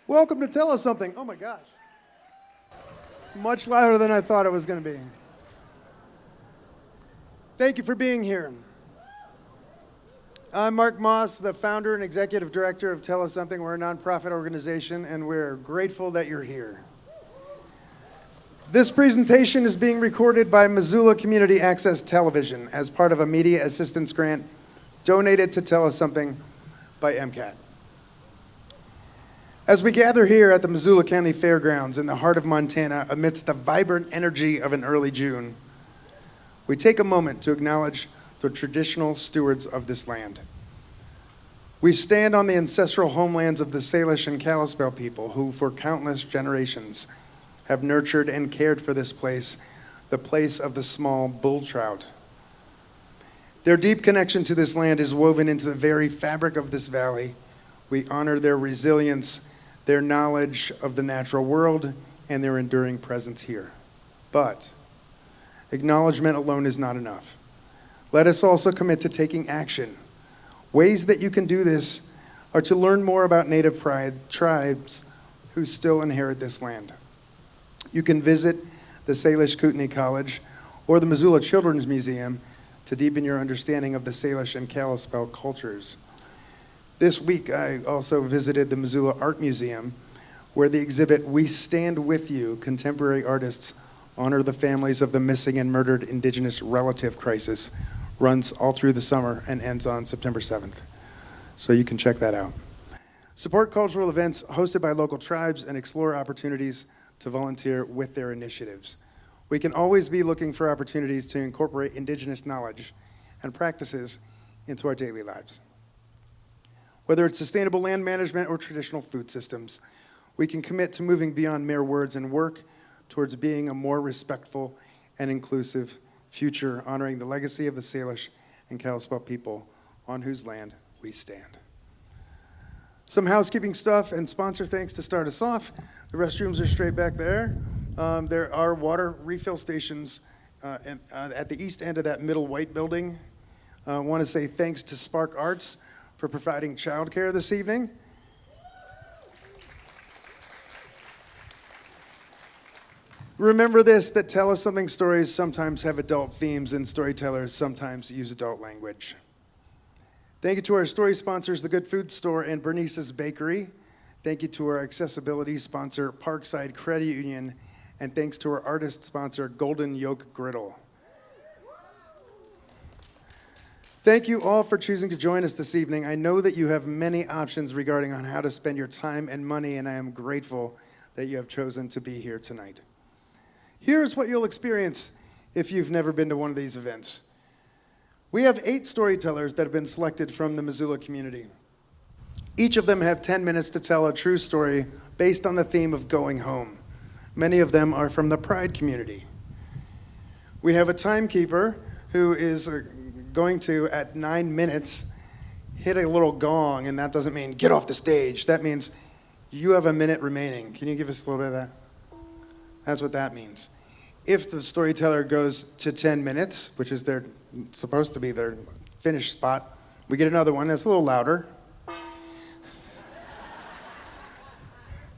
Welcome to Tell Us Something. Oh my gosh. Much louder than I thought it was going to be. Thank you for being here. I'm Mark Moss, the founder and executive director of Tell Us Something. We're a nonprofit organization, and we're grateful that you're here. This presentation is being recorded by Missoula Community Access Television as part of a media assistance grant donated to Tell Us Something by MCAT. As we gather here at the Missoula County Fairgrounds in the heart of Montana amidst the vibrant energy of an early June, we take a moment to acknowledge the traditional stewards of this land. We stand on the ancestral homelands of the Salish and Kalispel people who, for countless generations, have nurtured and cared for this place, the place of the small bull trout. Their deep connection to this land is woven into the very fabric of this valley. We honor their resilience, their knowledge of the natural world, and their enduring presence here. But acknowledgement alone is not enough. Let us also commit to taking action. Ways that you can do this are to learn more about Native tribes who still inherit this land. You can visit the Salish Kootenai College or the Missoula Children's Museum to deepen your understanding of the Salish and Kalispel cultures. This week, I also visited the Missoula Art Museum, where the exhibit We Stand With You, Contemporary Artists Honor the Families of the Missing and Murdered Indigenous Relative Crisis, runs all through the summer and ends on September 7th. So you can check that out. Support cultural events hosted by local tribes and explore opportunities to volunteer with their initiatives. We can always be looking for opportunities to incorporate Indigenous knowledge and practices into our daily lives. Whether it's sustainable land management or traditional food systems, we can commit to moving beyond mere words and work towards being a more respectful and inclusive future, honoring the legacy of the Salish and Kalispel people on whose land we stand. Some housekeeping stuff and sponsor thanks to start us off. The restrooms are straight back there. There are water refill stations at the east end of that middle white building. I want to say thanks to Spark Arts for providing childcare this evening. Remember this, that Tell Us Something stories sometimes have adult themes and storytellers sometimes use adult language. Thank you to our story sponsors, The Good Food Store and Bernice's Bakery. Thank you to our accessibility sponsor, Parkside Credit Union. And thanks to our artist sponsor, Golden Yoke Griddle. Thank you all for choosing to join us this evening. I know that you have many options regarding on how to spend your time and money, and I am grateful that you have chosen to be here tonight. Here's what you'll experience if you've never been to one of these events. We have 8 storytellers that have been selected from the Missoula community. Each of them have 10 minutes to tell a true story based on the theme of going home. Many of them are from the Pride community. We have a timekeeper who is going to, at 9 minutes, hit a little gong, and that doesn't mean get off the stage. That means you have a minute remaining. Can you give us a little bit of that? That's what that means. If the storyteller goes to 10 minutes, which is supposed to be their finish spot, we get another one that's a little louder.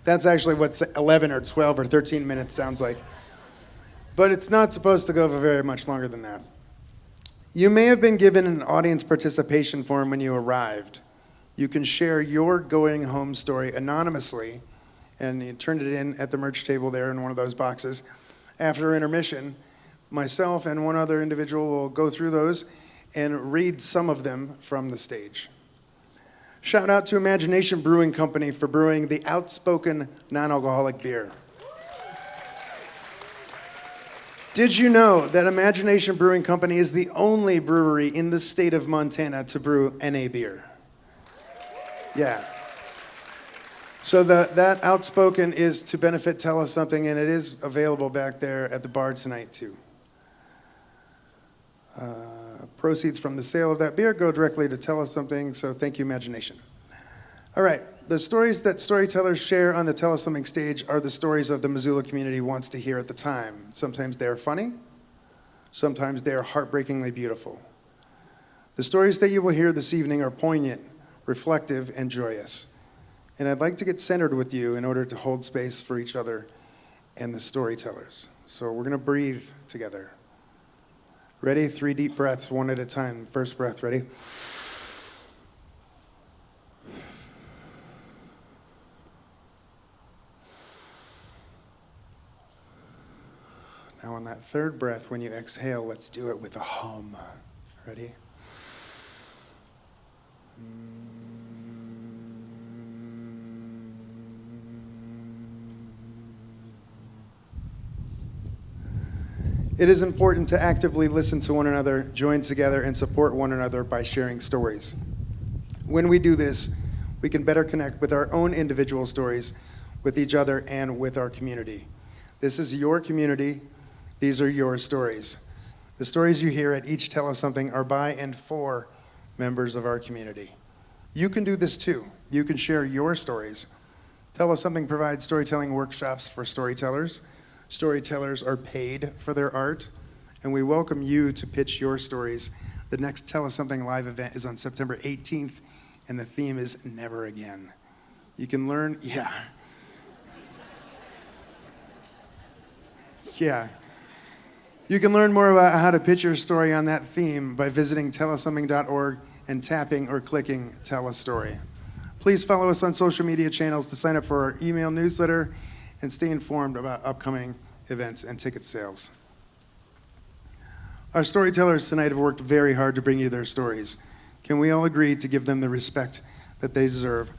That's actually what 11 or 12 or 13 minutes sounds like. But it's not supposed to go for very much longer than that. You may have been given an audience participation form when you arrived. You can share your going home story anonymously, and you turn it in at the merch table there in one of those boxes. After intermission, myself and one other individual will go through those and read some of them from the stage. Shout out to Imagination Brewing Company for brewing the Outspoken non-alcoholic beer. Did you know that Imagination Brewing Company is the only brewery in the state of Montana to brew NA beer? Yeah. So that Outspoken is to benefit Tell Us Something, and it is available back there at the bar tonight, too. Proceeds from the sale of that beer go directly to Tell Us Something, so thank you, Imagination. All right, the stories that storytellers share on the Tell Us Something stage are the stories of the Missoula community wants to hear at the time. Sometimes they are funny, sometimes they are heartbreakingly beautiful. The stories that you will hear this evening are poignant, reflective, and joyous. And I'd like to get centered with you in order to hold space for each other and the storytellers. So we're going to breathe together. Ready? 3 deep breaths, one at a time. First breath, ready? Now on that third breath, when you exhale, let's do it with a hum. Ready? It is important to actively listen to one another, join together, and support one another by sharing stories. When we do this, we can better connect with our own individual stories, with each other, and with our community. This is your community. These are your stories. The stories you hear at each Tell Us Something are by and for members of our community. You can do this too. You can share your stories. Tell Us Something provides storytelling workshops for storytellers. Storytellers are paid for their art, and we welcome you to pitch your stories. The next Tell Us Something live event is on September 18th, and the theme is Never Again. You can learn, yeah. You can learn more about how to pitch your story on that theme by visiting tellussomething.org and tapping or clicking Tell a Story. Please follow us on social media channels to sign up for our email newsletter and stay informed about upcoming events and ticket sales. Our storytellers tonight have worked very hard to bring you their stories. Can we all agree to give them the respect that they deserve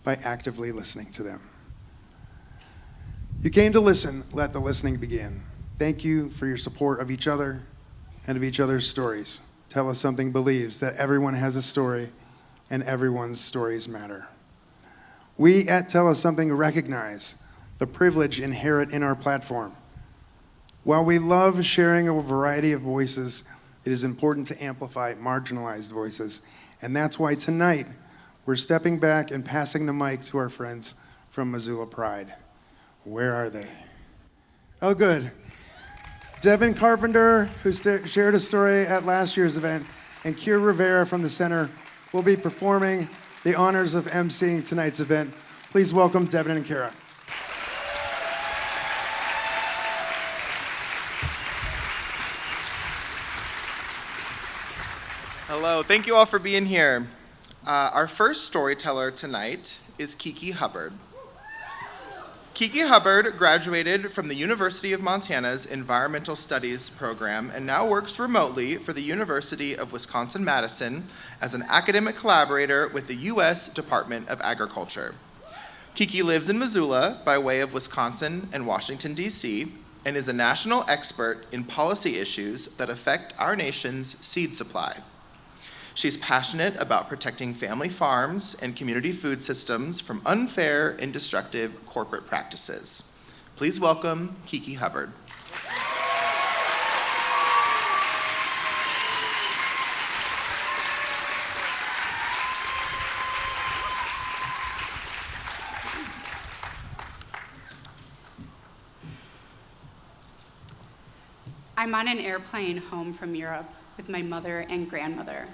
by actively listening to them? You came to listen, let the listening begin. Thank you for your support of each other and of each other's stories. Tell Us Something believes that everyone has a story and everyone's stories matter. We at Tell Us Something recognize the privilege inherent in our platform. While we love sharing a variety of voices, it is important to amplify marginalized voices. And that's why tonight, we're stepping back and passing the mic to our friends from Missoula Pride. Where are they? Oh, good. Devin Carpenter, who shared a story at last year's event, and Kira Rivera from the center will be performing the honors of emceeing tonight's event. Please welcome Devin and Kira. Hello, thank you all for being here. Our first storyteller tonight is Kiki Hubbard. Kiki Hubbard graduated from the University of Montana's Environmental Studies program and now works remotely for the University of Wisconsin-Madison as an academic collaborator with the U.S. Department of Agriculture. Kiki lives in Missoula by way of Wisconsin and Washington, D.C., and is a national expert in policy issues that affect our nation's seed supply. She's passionate about protecting family farms and community food systems from unfair and destructive corporate practices. Please welcome Kiki Hubbard. I'm on an airplane home from Europe with my mother and grandmother.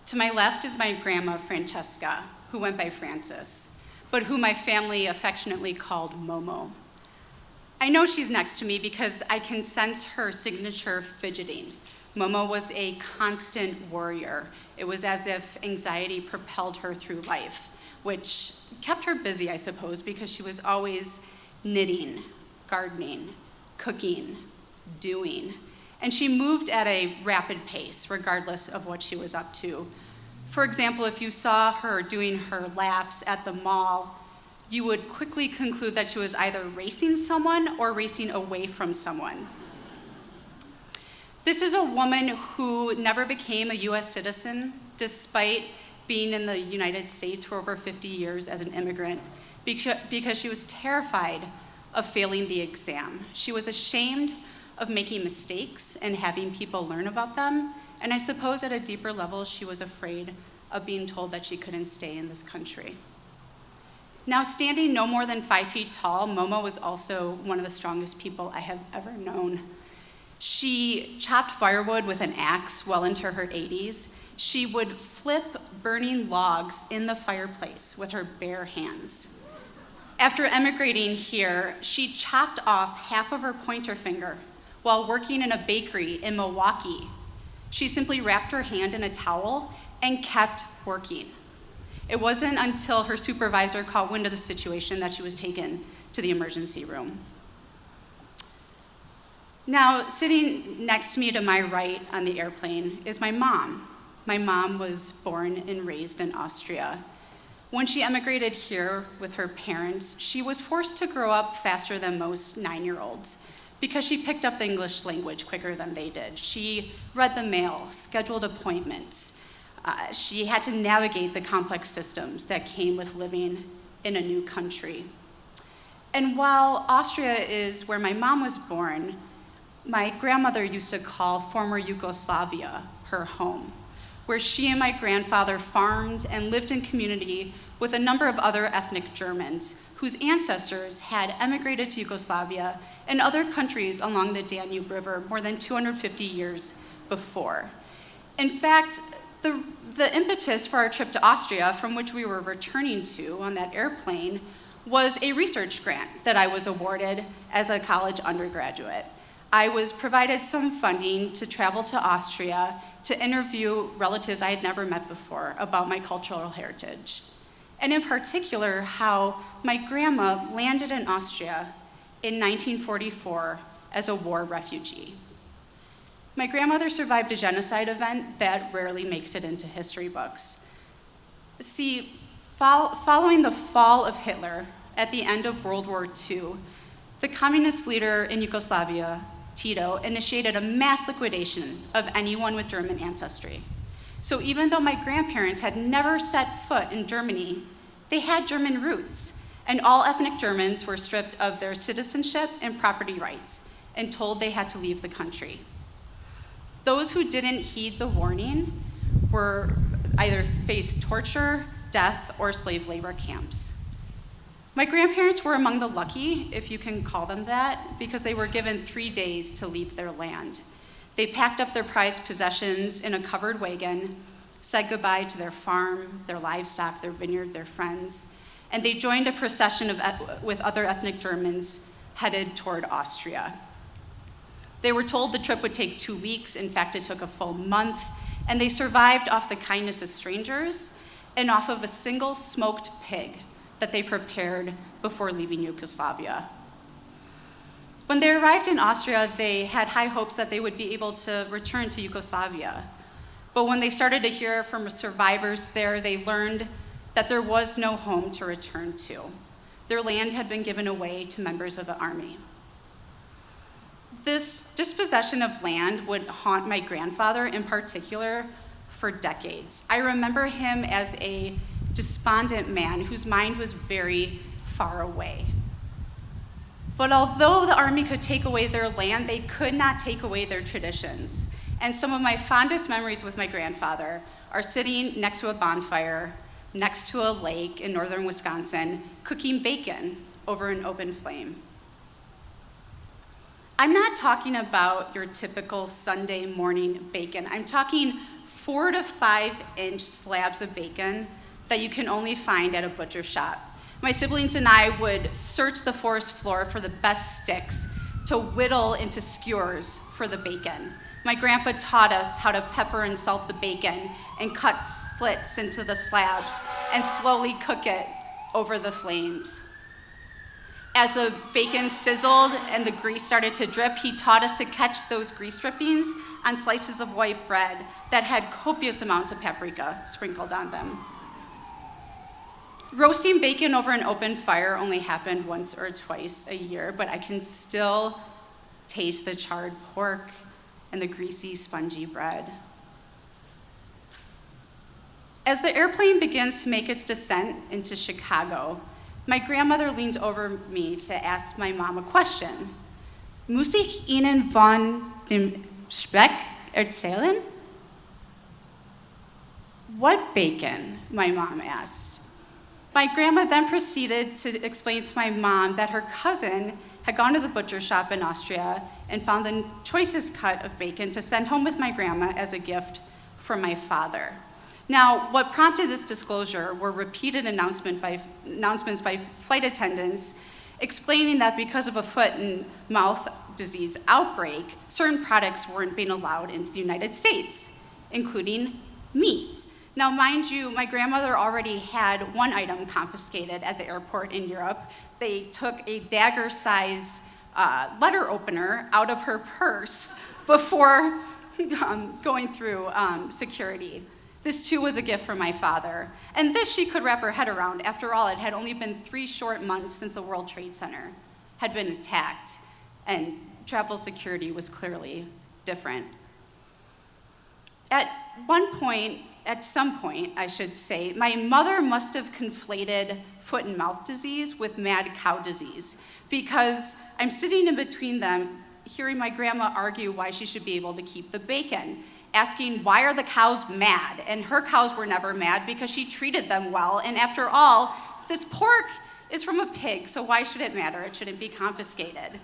To my left is my grandma, Francesca, who went by Frances, but who my family affectionately called Momo. I know she's next to me because I can sense her signature fidgeting. Momo was a constant worrier. It was as if anxiety propelled her through life, which kept her busy, I suppose, because she was always knitting, gardening, cooking, doing. And she moved at a rapid pace, regardless of what she was up to. For example, if you saw her doing her laps at the mall, you would quickly conclude that she was either racing someone or racing away from someone. This is a woman who never became a US citizen, despite being in the United States for over 50 years as an immigrant, because she was terrified of failing the exam. She was ashamed of making mistakes and having people learn about them. And I suppose at a deeper level, she was afraid of being told that she couldn't stay in this country. Now, standing no more than 5 feet tall, Momo was also one of the strongest people I have ever known. She chopped firewood with an axe well into her 80s. she would flip burning logs in the fireplace with her bare hands. After emigrating here, she chopped off half of her pointer finger while working in a bakery in Milwaukee. She simply wrapped her hand in a towel and kept working. It wasn't until her supervisor caught wind of the situation that she was taken to the emergency room. Now, sitting next to me to my right on the airplane is my mom. My mom was born and raised in Austria. When she emigrated here with her parents, she was forced to grow up faster than most 9-year-olds because she picked up the English language quicker than they did. She read the mail, scheduled appointments. She had to navigate the complex systems that came with living in a new country. And while Austria is where my mom was born, my grandmother used to call former Yugoslavia her home, where she and my grandfather farmed and lived in community with a number of other ethnic Germans whose ancestors had emigrated to Yugoslavia and other countries along the Danube River more than 250 years before. In fact, the impetus for our trip to Austria, from which we were returning to on that airplane, was a research grant that I was awarded as a college undergraduate. I was provided some funding to travel to Austria to interview relatives I had never met before about my cultural heritage, and in particular, how my grandma landed in Austria in 1944 as a war refugee. My grandmother survived a genocide event that rarely makes it into history books. See, following the fall of Hitler at the end of World War II, the communist leader in Yugoslavia, Tito, initiated a mass liquidation of anyone with German ancestry. So even though my grandparents had never set foot in Germany, they had German roots, and all ethnic Germans were stripped of their citizenship and property rights and told they had to leave the country. Those who didn't heed the warning were either faced torture, death, or slave labor camps. My grandparents were among the lucky, if you can call them that, because they were given 3 days to leave their land. They packed up their prized possessions in a covered wagon, said goodbye to their farm, their livestock, their vineyard, their friends, and they joined a procession with other ethnic Germans headed toward Austria. They were told the trip would take 2 weeks. In fact, it took a full month, and they survived off the kindness of strangers and off of a single smoked pig that they prepared before leaving Yugoslavia. When they arrived in Austria, they had high hopes that they would be able to return to Yugoslavia. But when they started to hear from survivors there, they learned that there was no home to return to. Their land had been given away to members of the army. This dispossession of land would haunt my grandfather in particular for decades. I remember him as a despondent man whose mind was very far away. But although the army could take away their land, they could not take away their traditions. And some of my fondest memories with my grandfather are sitting next to a bonfire, next to a lake in northern Wisconsin, cooking bacon over an open flame. I'm not talking about your typical Sunday morning bacon. I'm talking 4 to 5 inch slabs of bacon that you can only find at a butcher shop. My siblings and I would search the forest floor for the best sticks to whittle into skewers for the bacon. My grandpa taught us how to pepper and salt the bacon and cut slits into the slabs and slowly cook it over the flames. As the bacon sizzled and the grease started to drip, he taught us to catch those grease drippings on slices of white bread that had copious amounts of paprika sprinkled on them. Roasting bacon over an open fire only happened once or twice a year, but I can still taste the charred pork and the greasy, spongy bread. As the airplane begins to make its descent into Chicago, my grandmother leans over me to ask my mom a question. Muss ich Ihnen von dem Speck erzählen? What bacon? My mom asked. My grandma then proceeded to explain to my mom that her cousin had gone to the butcher shop in Austria and found the choicest cut of bacon to send home with my grandma as a gift from my father. Now, what prompted this disclosure were repeated announcements by flight attendants explaining that because of a foot and mouth disease outbreak, certain products weren't being allowed into the United States, including meat. Now, mind you, my grandmother already had one item confiscated at the airport in Europe. They took a dagger-sized letter opener out of her purse before going through security. This too was a gift from my father. And this she could wrap her head around. After all, it had only been 3 short months since the World Trade Center had been attacked, and travel security was clearly different. At some point, I should say, my mother must have conflated foot and mouth disease with mad cow disease, because I'm sitting in between them, hearing my grandma argue why she should be able to keep the bacon, asking why are the cows mad? And her cows were never mad because she treated them well, and after all, this pork is from a pig, so why should it matter? It shouldn't be confiscated.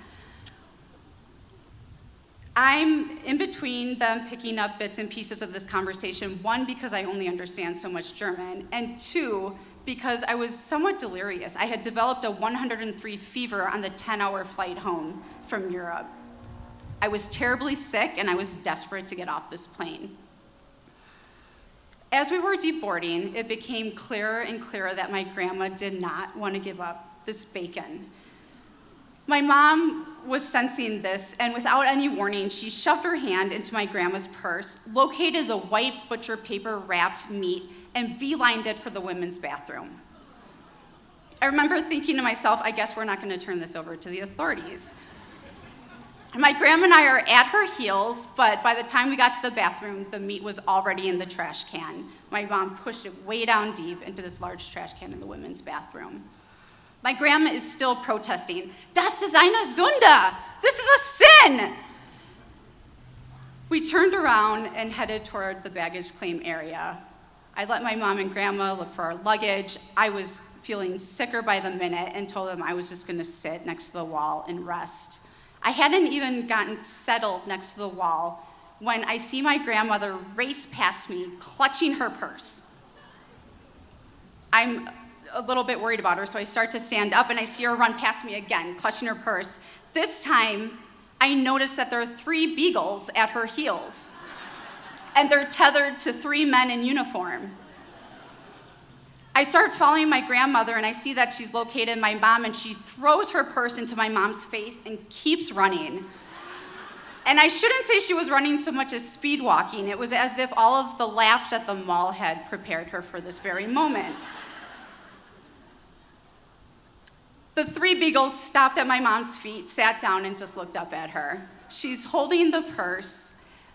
I'm in between them picking up bits and pieces of this conversation, 1, because I only understand so much German, and 2, because I was somewhat delirious. I had developed a 103 fever on the 10-hour flight home from Europe. I was terribly sick, and I was desperate to get off this plane. As we were deboarding, it became clearer and clearer that my grandma did not want to give up this bacon. My mom was sensing this, and without any warning, she shoved her hand into my grandma's purse, located the white butcher paper wrapped meat, and beelined it for the women's bathroom. I remember thinking to myself, I guess we're not going to turn this over to the authorities. My grandma and I are at her heels, but by the time we got to the bathroom, the meat was already in the trash can. My mom pushed it way down deep into this large trash can in the women's bathroom. My grandma is still protesting, "Das ist eine Sünde! This is a sin!" We turned around and headed toward the baggage claim area. I let my mom and grandma look for our luggage. I was feeling sicker by the minute and told them I was just going to sit next to the wall and rest. I hadn't even gotten settled next to the wall when I see my grandmother race past me, clutching her purse. I'm a little bit worried about her, so I start to stand up, and I see her run past me again, clutching her purse. This time, I notice that there are 3 beagles at her heels, and they're tethered to 3 men in uniform. I start following my grandmother, and I see that she's located my mom, and she throws her purse into my mom's face and keeps running. And I shouldn't say she was running so much as speed walking. It was as if all of the laps at the mall had prepared her for this very moment. The 3 beagles stopped at my mom's feet, sat down, and just looked up at her. She's holding the purse,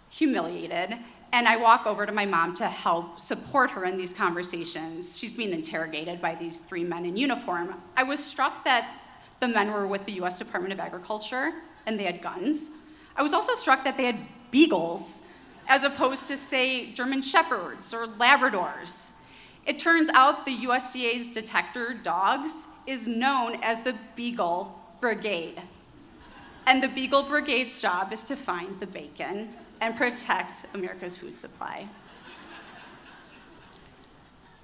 humiliated, and I walk over to my mom to help support her in these conversations. She's being interrogated by these 3 men in uniform. I was struck that the men were with the US Department of Agriculture, and they had guns. I was also struck that they had beagles, as opposed to, say, German Shepherds or Labradors. It turns out the USDA's detector dogs is known as the Beagle Brigade. And the Beagle Brigade's job is to find the bacon and protect America's food supply.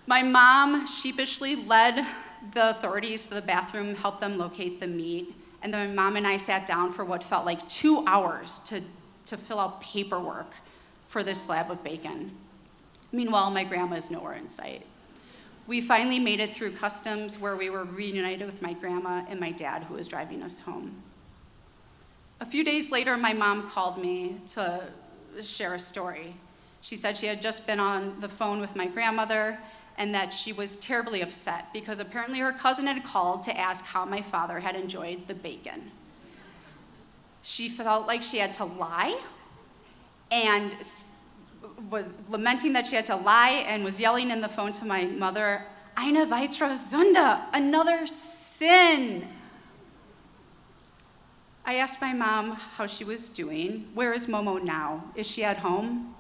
My mom sheepishly led the authorities to the bathroom, helped them locate the meat, and then my mom and I sat down for what felt like 2 hours to fill out paperwork for this slab of bacon. Meanwhile, my grandma is nowhere in sight. We finally made it through customs, where we were reunited with my grandma and my dad, who was driving us home. A few days later, my mom called me to share a story. She said she had just been on the phone with my grandmother and that she was terribly upset because apparently her cousin had called to ask how my father had enjoyed the bacon. She felt like she had to lie and was lamenting that she had to lie and was yelling in the phone to my mother, "Eine weitere Sünde, another sin." I asked my mom how she was doing. "Where is Momo now? Is she at home?"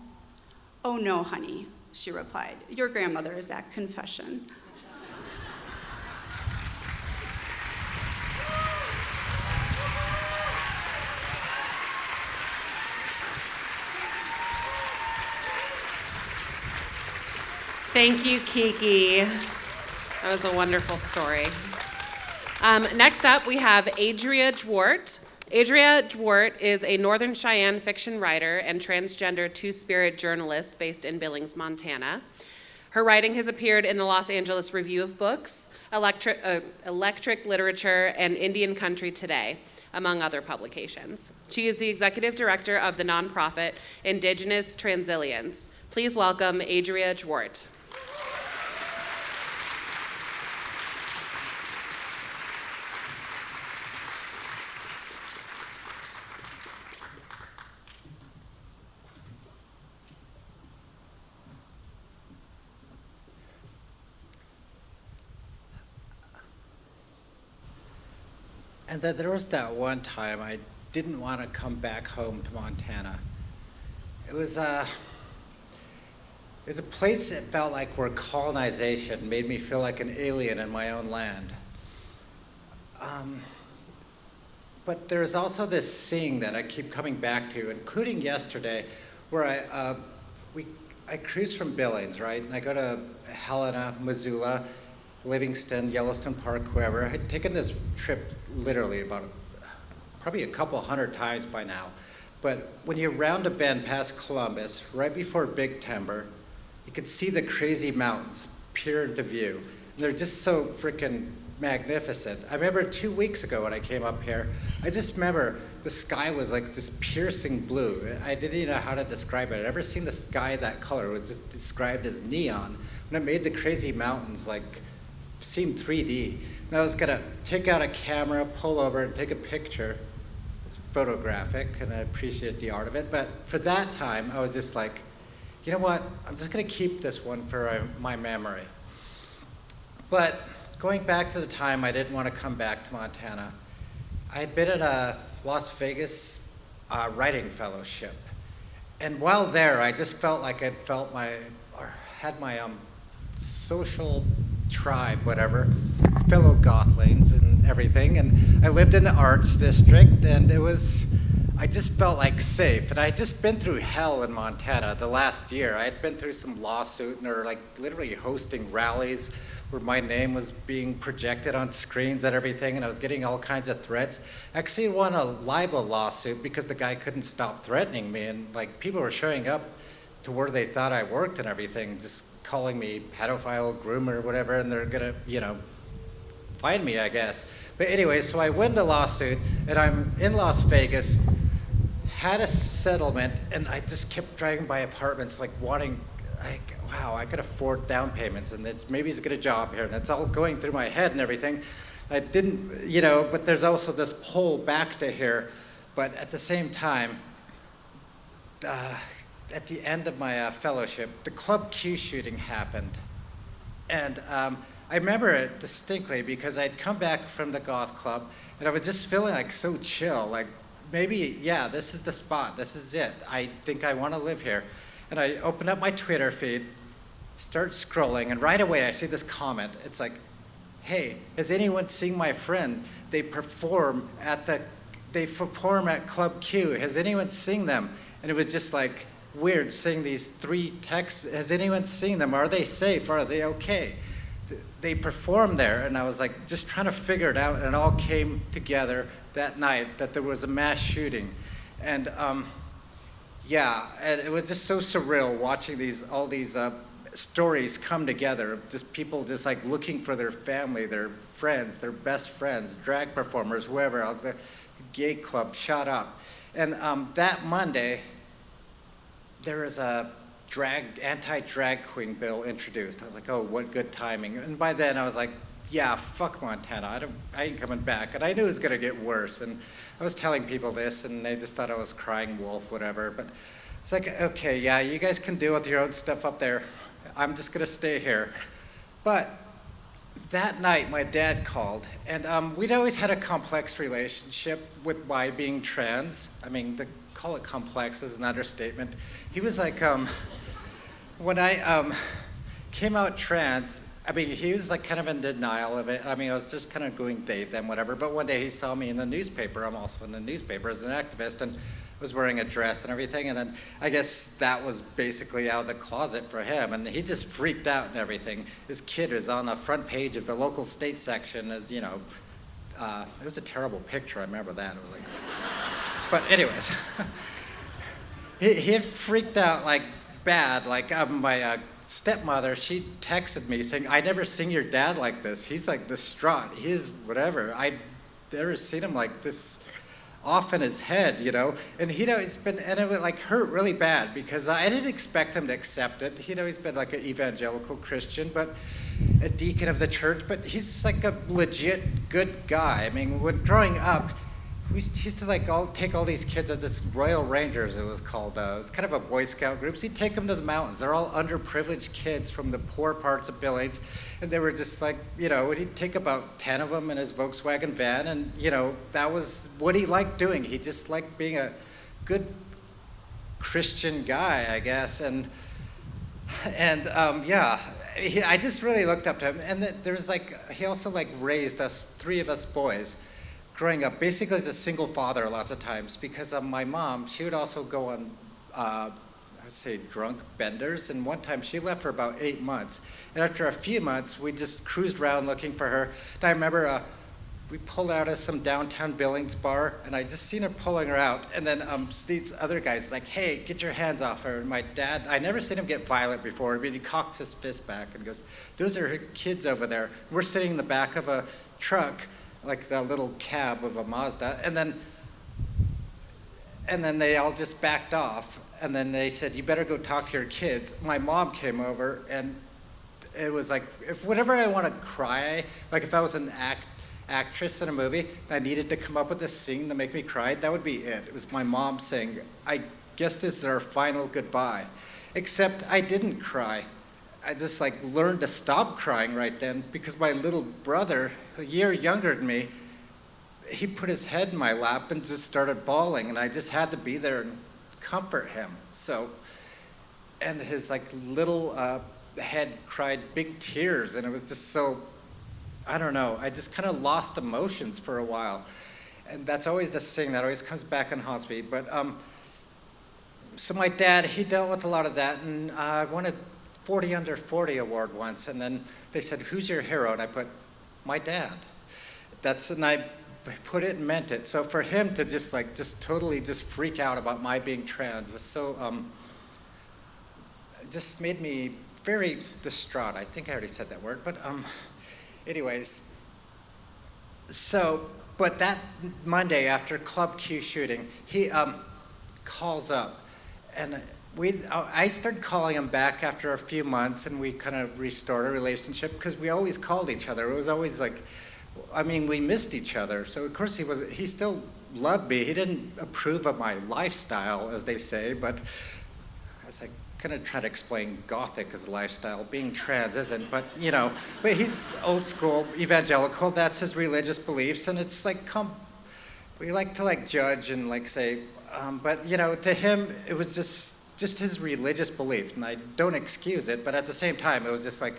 "Oh no, honey," she replied. "Your grandmother is at confession." Thank you, Kiki. That was a wonderful story. Next up, we have Adria Dwart. Adria Dwart is a Northern Cheyenne fiction writer and transgender two-spirit journalist based in Billings, Montana. Her writing has appeared in the Los Angeles Review of Books, Electric Literature, and Indian Country Today, among other publications. She is the executive director of the nonprofit Indigenous Transillians. Please welcome Adria Dwart. And then there was that one time I didn't want to come back home to Montana. It was a place that felt like where colonization made me feel like an alien in my own land. But there's also this scene that I keep coming back to, including yesterday, where I cruise from Billings, right? And I go to Helena, Missoula, Livingston, Yellowstone Park, whoever. I had taken this trip literally probably a couple hundred times by now. But when you round a bend past Columbus, right before Big Timber, you could see the crazy mountains peer into view. And they're just so freaking magnificent. I remember 2 weeks ago when I came up here, I just remember the sky was like this piercing blue. I didn't even know how to describe it. I'd never seen the sky that color. It was just described as neon. When it made the crazy mountains like seem 3D. And I was gonna take out a camera, pull over, and take a picture. It's photographic, and I appreciate the art of it. But for that time, I was just like, you know what? I'm just gonna keep this one for my memory. But going back to the time I didn't want to come back to Montana, I had been at a Las Vegas writing fellowship. And while there, I just felt like I'd had my social tribe, whatever, fellow Gothlings and everything. And I lived in the arts district, and I just felt like safe. And I had just been through hell in Montana the last year. I had been through some lawsuit and like literally hosting rallies where my name was being projected on screens and everything, and I was getting all kinds of threats. I actually won a libel lawsuit because the guy couldn't stop threatening me, and like people were showing up to where they thought I worked and everything, just calling me pedophile, groomer, whatever, and they're gonna, find me, I guess. But anyway, so I win the lawsuit, and I'm in Las Vegas, had a settlement, and I just kept driving by apartments, like wanting, wow, I could afford down payments, and maybe he's get a job here, and it's all going through my head and everything. I didn't, but there's also this pull back to here, but at the same time, at the end of my fellowship, the Club Q shooting happened. And I remember it distinctly because I'd come back from the goth club and I was just feeling like so chill, like maybe, yeah, this is the spot, this is it. I think I want to live here. And I open up my Twitter feed, start scrolling, and right away I see this comment. It's like, hey, has anyone seen my friend? They perform at Club Q. Has anyone seen them? And it was just like, weird seeing these 3 texts. Has anyone seen them? Are they safe? Are they okay? They performed there, and I was like just trying to figure it out, and it all came together that night that there was a mass shooting. And yeah, and it was just so surreal watching all these stories come together of just people just like looking for their family, their friends, their best friends, drag performers, whoever, the gay club shot up. And that Monday, there was a anti-drag queen bill introduced. I was like, oh, what good timing. And by then I was like, yeah, fuck Montana, I ain't coming back. And I knew it was gonna get worse. And I was telling people this and they just thought I was crying wolf, whatever. But it's like, okay, yeah, you guys can deal with your own stuff up there. I'm just gonna stay here. But that night my dad called, and we'd always had a complex relationship with my being trans. I mean, to call it complex is an understatement. He was like, when I came out trans, I mean, he was like kind of in denial of it. I mean, I was just kind of going they, them, whatever. But one day he saw me in the newspaper. I'm also in the newspaper as an activist and was wearing a dress and everything. And then I guess that was basically out of the closet for him. And he just freaked out and everything. His kid was on the front page of the local state section as, you know, it was a terrible picture. I remember that. It was like, but anyways, he had freaked out like bad. Like my stepmother, she texted me saying, "I never seen your dad like this. He's like distraught. He's whatever. I've never seen him like this off in his head, you know." And he's been, and it would like hurt really bad because I didn't expect him to accept it. He's been like an evangelical Christian, but a deacon of the church, but he's like a legit good guy. I mean, when growing up, we used to like take all these kids at this Royal Rangers, it was called. It was kind of a Boy Scout group. So he'd take them to the mountains. They're all underprivileged kids from the poor parts of Billings. And they were just like, you know, he'd take about 10 of them in his Volkswagen van. And, you know, that was what he liked doing. He just liked being a good Christian guy, I guess. And yeah, I just really looked up to him. And there's like, he also like raised us, 3 of us boys, growing up basically as a single father lots of times because my mom, she would also go on, I would say drunk benders. And one time she left for about 8 months. And after a few months, we just cruised around looking for her. And I remember we pulled out of some downtown Billings bar and I just seen her pulling her out. And then these other guys like, "Hey, get your hands off her." And my dad, I never seen him get violent before, but he cocks his fist back and goes, "Those are her kids over there." We're sitting in the back of a truck, like the little cab of a Mazda, and then they all just backed off, and then they said, "You better go talk to your kids." My mom came over, and it was like, if whenever I want to cry, like if I was an actress in a movie, I needed to come up with a scene to make me cry, that would be it. It was my mom saying, "I guess this is our final goodbye." Except I didn't cry. I just like learned to stop crying right then because my little brother, a year younger than me, he put his head in my lap and just started bawling, and I just had to be there and comfort him. So, and his like little head cried big tears, and it was just so, I don't know, I just kind of lost emotions for a while. And that's always the thing that always comes back and haunts me. But so my dad, he dealt with a lot of that, and I wanted 40 under 40 award once, and then they said, "Who's your hero?" And I put, "My dad." And I put it and meant it. So for him to just totally freak out about my being trans was so, just made me very distraught. I think I already said that word, but anyways. So, but that Monday after Club Q shooting, he calls up, and I started calling him back after a few months, and we kind of restored a relationship because we always called each other. It was always like, I mean, we missed each other. So of course he still loved me. He didn't approve of my lifestyle, as they say, but as I kind of try to explain, Gothic is a lifestyle. Being trans isn't, but you know, but he's old school evangelical. That's his religious beliefs, and it's like, we like to like judge and like say, but you know, to him it was just his religious belief, and I don't excuse it, but at the same time, it was just like,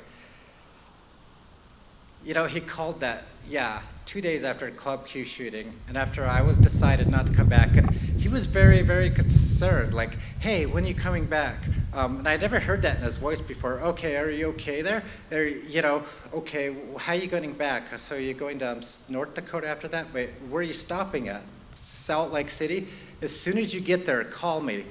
you know, he called that, 2 days after Club Q shooting, and after I was decided not to come back, and he was very, very concerned, like, "Hey, when are you coming back?" And I'd never heard that in his voice before. "Okay, are you okay there? You know, okay, how are you getting back? So you're going to North Dakota after that? Wait, where are you stopping at? Salt Lake City? As soon as you get there, call me."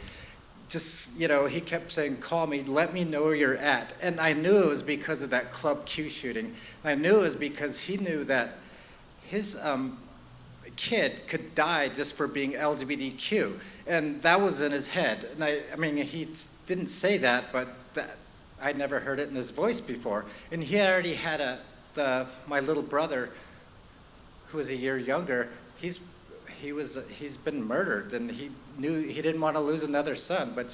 Just, you know, he kept saying, "Call me, let me know where you're at." And I knew it was because of that Club Q shooting. I knew it was because he knew that his kid could die just for being LGBTQ. And that was in his head. And I mean, he didn't say that, but I'd never heard it in his voice before. And he already had my little brother, who was a year younger, he's been murdered, and he knew he didn't want to lose another son, but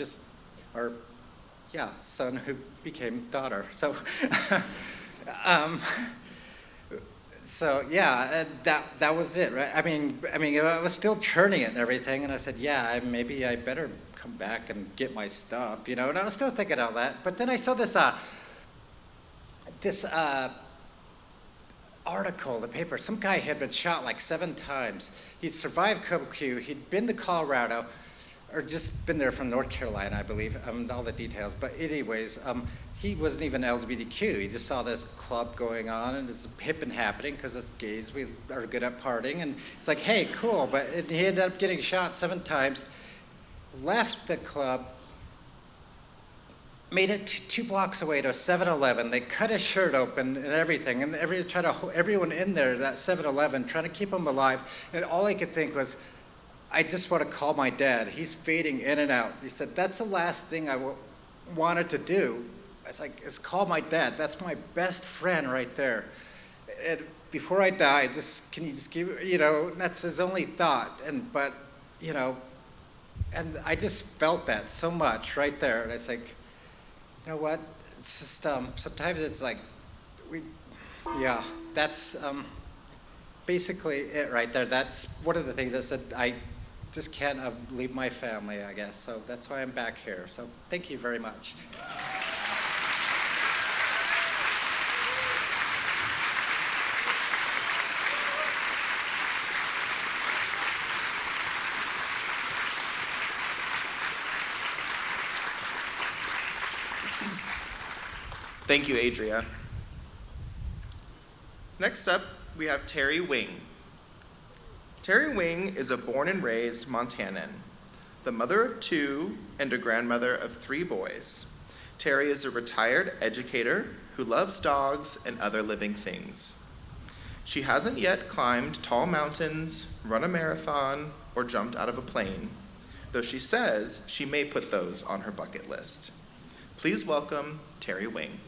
son who became daughter. So, so yeah, that was it, right? I mean, I was still churning it and everything, and I said, maybe I better come back and get my stuff, you know. And I was still thinking all that, but then I saw this this article in the paper, some guy had been shot like 7 times. He'd survived Q. He'd been to Colorado, or just been there from North Carolina, I believe, all the details. But anyways, he wasn't even LGBTQ. He just saw this club going on and it's hip and happening because as gays, we are good at partying. And it's like, hey, cool. But he ended up getting shot 7 times, left the club, made it 2 blocks away to a 7-Eleven. They cut his shirt open and everything, and everyone in there, that 7-Eleven, trying to keep him alive. And all I could think was, I just want to call my dad. He's fading in and out. He said, that's the last thing I wanted to do. I was like, is call my dad. That's my best friend right there. And before I die, can you just give, that's his only thought. But I just felt that so much right there. And I was like, you know what? It's just sometimes it's like that's basically it right there. That's one of the things I said. I just can't leave my family, I guess. So that's why I'm back here. So thank you very much. Thank you, Adria. Next up, we have Terry Wing. Terry Wing is a born and raised Montanan, the mother of 2 and a grandmother of 3 boys. Terry is a retired educator who loves dogs and other living things. She hasn't yet climbed tall mountains, run a marathon, or jumped out of a plane, though she says she may put those on her bucket list. Please welcome Terry Wing.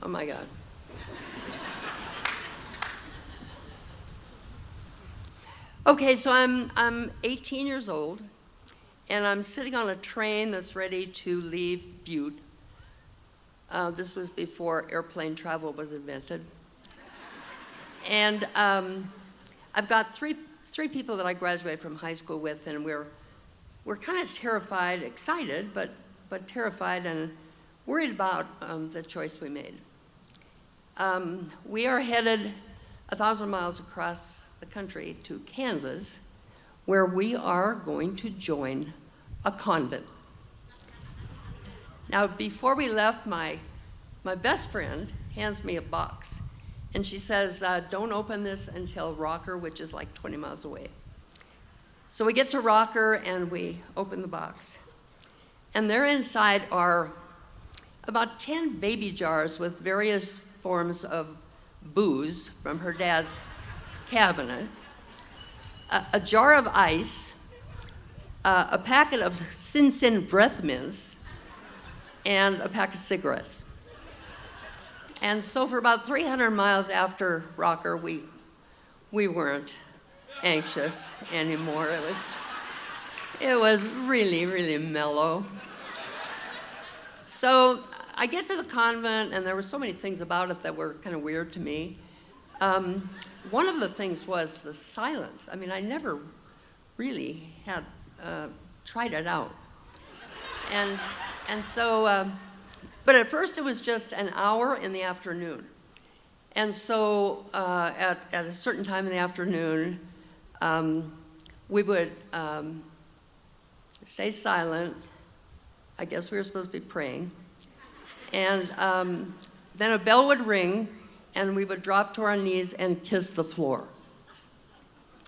Oh my God. Okay, so I'm 18 years old, and I'm sitting on a train that's ready to leave Butte. This was before airplane travel was invented. And I've got three people that I graduated from high school with, and we're kind of terrified, excited, but terrified and worried about the choice we made. We are headed 1,000 miles across the country to Kansas, where we are going to join a convent. Now, before we left, my best friend hands me a box, and she says, don't open this until Rocker, which is like 20 miles away. So we get to Rocker, and we open the box. And there inside are about 10 baby jars with various forms of booze from her dad's cabinet, a jar of ice, a packet of Sin Sin breath mints, and a pack of cigarettes. And so for about 300 miles after Rocker, we weren't anxious anymore. It was really, really mellow. So I get to the convent, and there were so many things about it that were kind of weird to me. One of the things was the silence. I mean, I never really had tried it out. And so, but at first it was just an hour in the afternoon. And so at a certain time in the afternoon, we would stay silent. I guess we were supposed to be praying. And then a bell would ring, and we would drop to our knees and kiss the floor.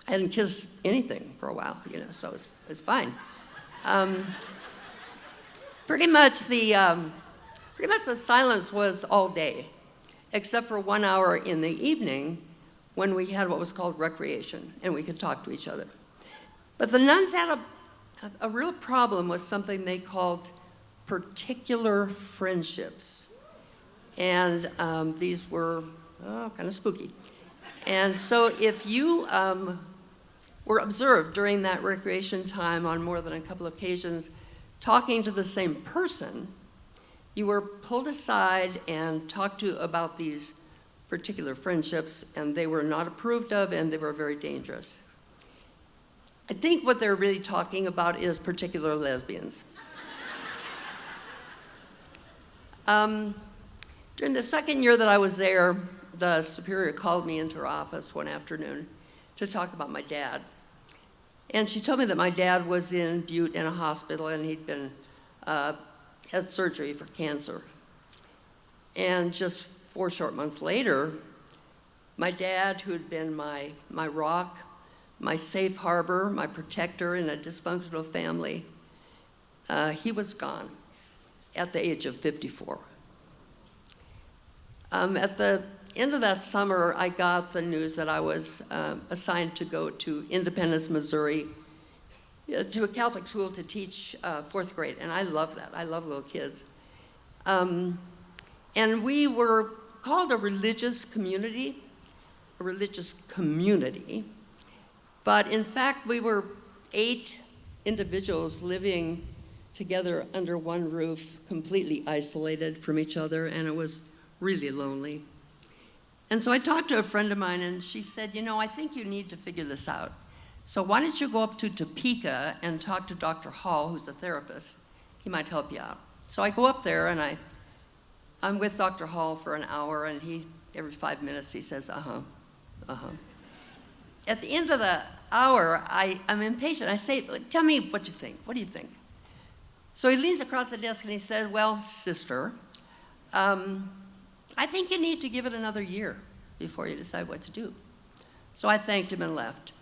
I hadn't kissed anything for a while, so it was fine. Pretty much the silence was all day, except for 1 hour in the evening when we had what was called recreation, and we could talk to each other. But the nuns had a real problem with something they called particular friendships. And these were kind of spooky. And so if you were observed during that recreation time on more than a couple of occasions talking to the same person, You were pulled aside and talked to about these particular friendships, and they were not approved of, and they were very dangerous. I think what they're really talking about is particular lesbians. During the second year that I was there, the superior called me into her office one afternoon to talk about my dad. And she told me that my dad was in Butte in a hospital, and he'd been had surgery for cancer. And just 4 short months later, my dad, who had been my rock, my safe harbor, my protector in a dysfunctional family, he was gone at the age of 54. At the end of that summer, I got the news that I was assigned to go to Independence, Missouri, to a Catholic school to teach 4th grade, and I love that. I love little kids. And we were called a religious community, but in fact, we were 8 individuals living together under one roof, completely isolated from each other, and it was really lonely. And so I talked to a friend of mine, and she said, you know, I think you need to figure this out. So why don't you go up to Topeka and talk to Dr. Hall, who's a therapist. He might help you out. So I go up there, and I'm with Dr. Hall for an hour, and every 5 minutes he says, At the end of the hour, I'm impatient. I say, tell me what you think. What do you think? So he leans across the desk and he said, well, sister, I think you need to give it another year before you decide what to do. So I thanked him and left.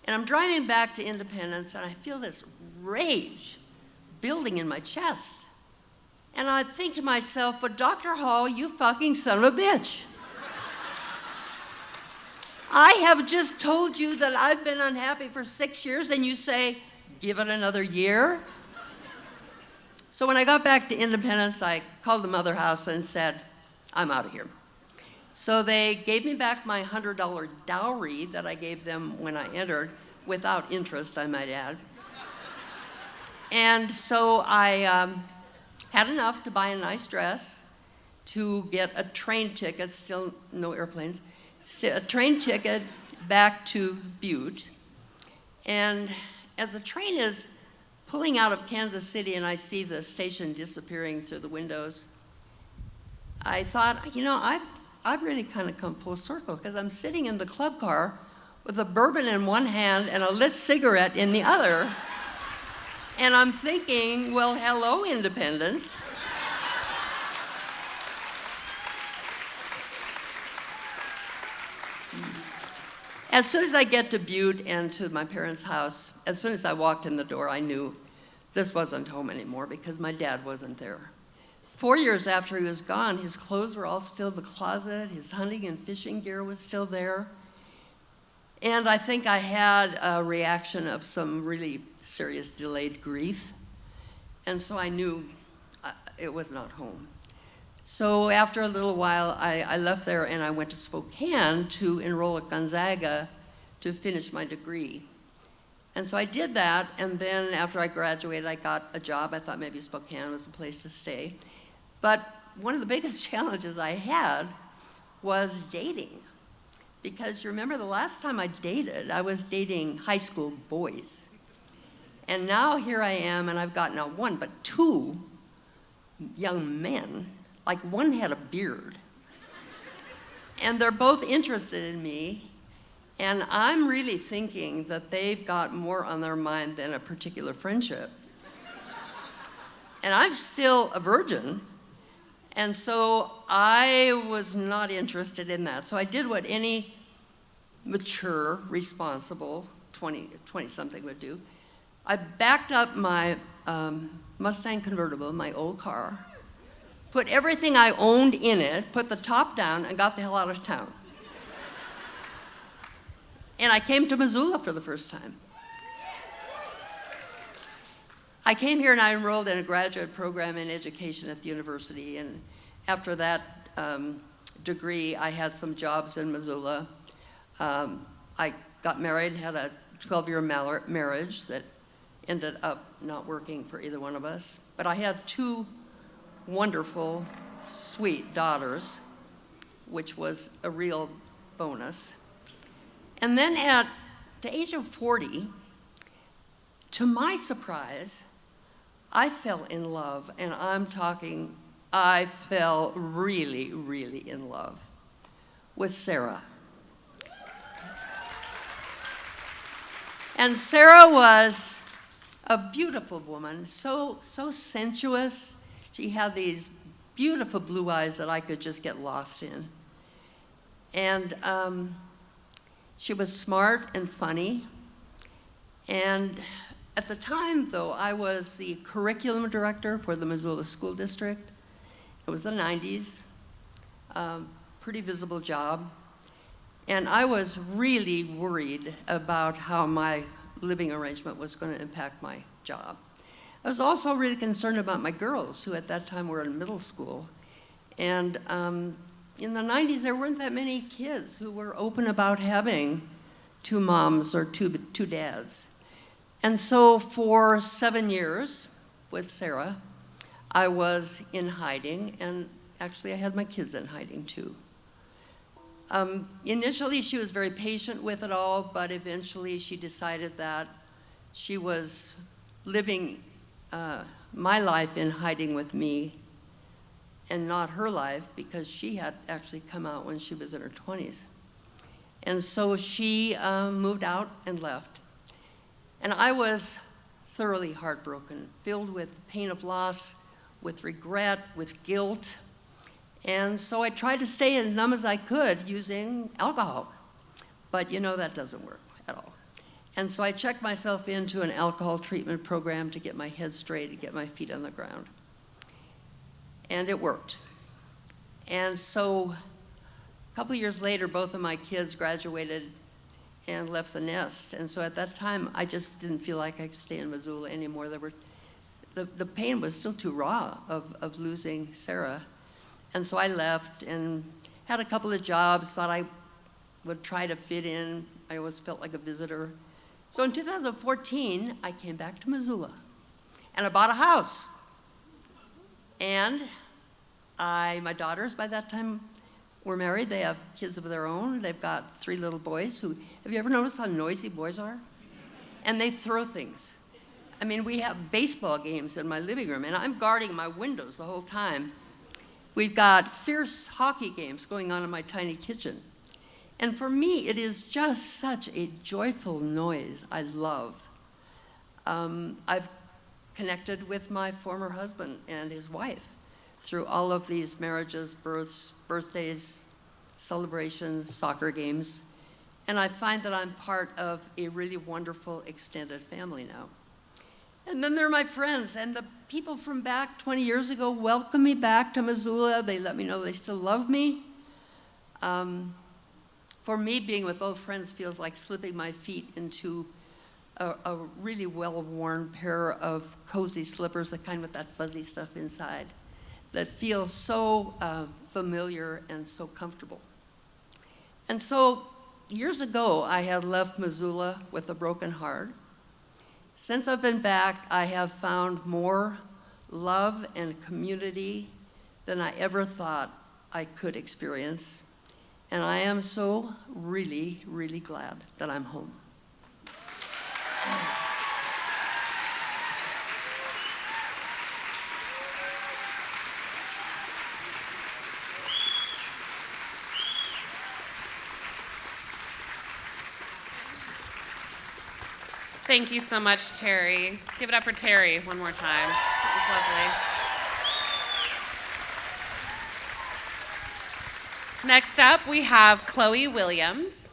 And I'm driving back to Independence, and I feel this rage building in my chest. And I think to myself, but Dr. Hall, you fucking son of a bitch. I have just told you that I've been unhappy for 6 years, and you say, give it another year? So when I got back to Independence, I called the mother house and said, I'm out of here. So they gave me back my $100 dowry that I gave them when I entered, without interest, I might add. And so I had enough to buy a nice dress, to get a train ticket, still no airplanes, a train ticket back to Butte. And as the train is pulling out of Kansas City and I see the station disappearing through the windows, I thought, you know, I've really kind of come full circle, because I'm sitting in the club car with a bourbon in one hand and a lit cigarette in the other. And I'm thinking, well, hello, Independence. As soon as I get to Butte and to my parents' house, as soon as I walked in the door, I knew this wasn't home anymore, because my dad wasn't there. 4 years after he was gone, his clothes were all still in the closet, his hunting and fishing gear was still there. And I think I had a reaction of some really serious delayed grief. And so I knew it was not home. So after a little while, I left there and I went to Spokane to enroll at Gonzaga to finish my degree. And so I did that, and then after I graduated, I got a job. I thought maybe Spokane was the place to stay. But one of the biggest challenges I had was dating. Because you remember the last time I dated, I was dating high school boys. And now here I am, and I've got not one, but 2 young men. Like, one had a beard. And they're both interested in me. And I'm really thinking that they've got more on their mind than a particular friendship. And I'm still a virgin. And so I was not interested in that. So I did what any mature, responsible 20-something would do. I backed up my Mustang convertible, my old car, put everything I owned in it, put the top down, and got the hell out of town. And I came to Missoula for the first time. I came here and I enrolled in a graduate program in education at the university. And after that degree, I had some jobs in Missoula. I got married, had a 12-year marriage that ended up not working for either one of us. But I had 2 wonderful, sweet daughters, which was a real bonus. And then at the age of 40, to my surprise, I fell in love, and I'm talking, I fell really, really in love with Sarah. And Sarah was a beautiful woman, so sensuous. She had these beautiful blue eyes that I could just get lost in. And she was smart and funny. And at the time, though, I was the curriculum director for the Missoula School District. It was the 90s, pretty visible job. And I was really worried about how my living arrangement was going to impact my job. I was also really concerned about my girls, who at that time were in middle school. And in the 90s, there weren't that many kids who were open about having two moms or two dads. And so for 7 years with Sarah, I was in hiding, and actually I had my kids in hiding too. Initially, she was very patient with it all, but eventually she decided that she was living my life in hiding with me and not her life, because she had actually come out when she was in her 20s. And so she moved out and left. And I was thoroughly heartbroken, filled with pain of loss, with regret, with guilt. And so I tried to stay as numb as I could using alcohol. But you know, that doesn't work at all. And so I checked myself into an alcohol treatment program to get my head straight, to get my feet on the ground. And it worked. And so a couple of years later, both of my kids graduated and left the nest. And so at that time, I just didn't feel like I could stay in Missoula anymore. The pain was still too raw of losing Sarah. And so I left and had a couple of jobs, thought I would try to fit in. I always felt like a visitor. So in 2014, I came back to Missoula, and I bought a house. And my daughters by that time were married. They have kids of their own. They've got 3 little boys who, have you ever noticed how noisy boys are? And they throw things. I mean, we have baseball games in my living room, and I'm guarding my windows the whole time. We've got fierce hockey games going on in my tiny kitchen. And for me, it is just such a joyful noise I love. I've connected with my former husband and his wife through all of these marriages, births, birthdays, celebrations, soccer games. And I find that I'm part of a really wonderful extended family now. And then there are my friends, and the people from back 20 years ago welcome me back to Missoula. They let me know they still love me. For me, being with old friends feels like slipping my feet into a really well-worn pair of cozy slippers, the kind with that fuzzy stuff inside, that feel so familiar and so comfortable. And so years ago, I had left Missoula with a broken heart. Since I've been back, I have found more love and community than I ever thought I could experience. And I am so really, really glad that I'm home. Thank you so much, Terry. Give it up for Terry one more time. That was lovely. Next up, we have Chloe Williams.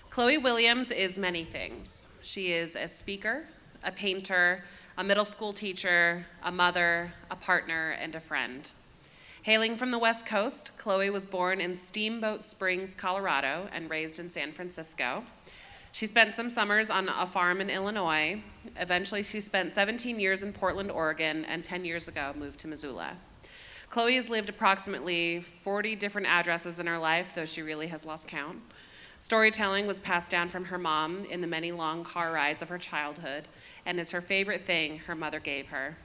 Chloe Williams is many things. She is a speaker, a painter, a middle school teacher, a mother, a partner, and a friend. Hailing from the West Coast, Chloe was born in Steamboat Springs, Colorado, and raised in San Francisco. She spent some summers on a farm in Illinois. Eventually, she spent 17 years in Portland, Oregon, and 10 years ago moved to Missoula. Chloe has lived approximately 40 different addresses in her life, though she really has lost count. Storytelling was passed down from her mom in the many long car rides of her childhood, and is her favorite thing her mother gave her.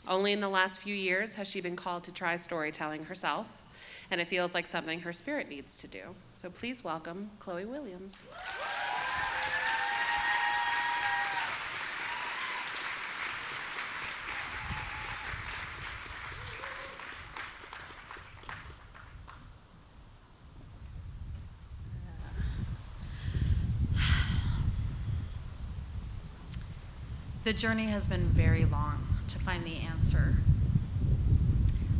Only in the last few years has she been called to try storytelling herself, and it feels like something her spirit needs to do. So please welcome Chloe Williams. The journey has been very long to find the answer.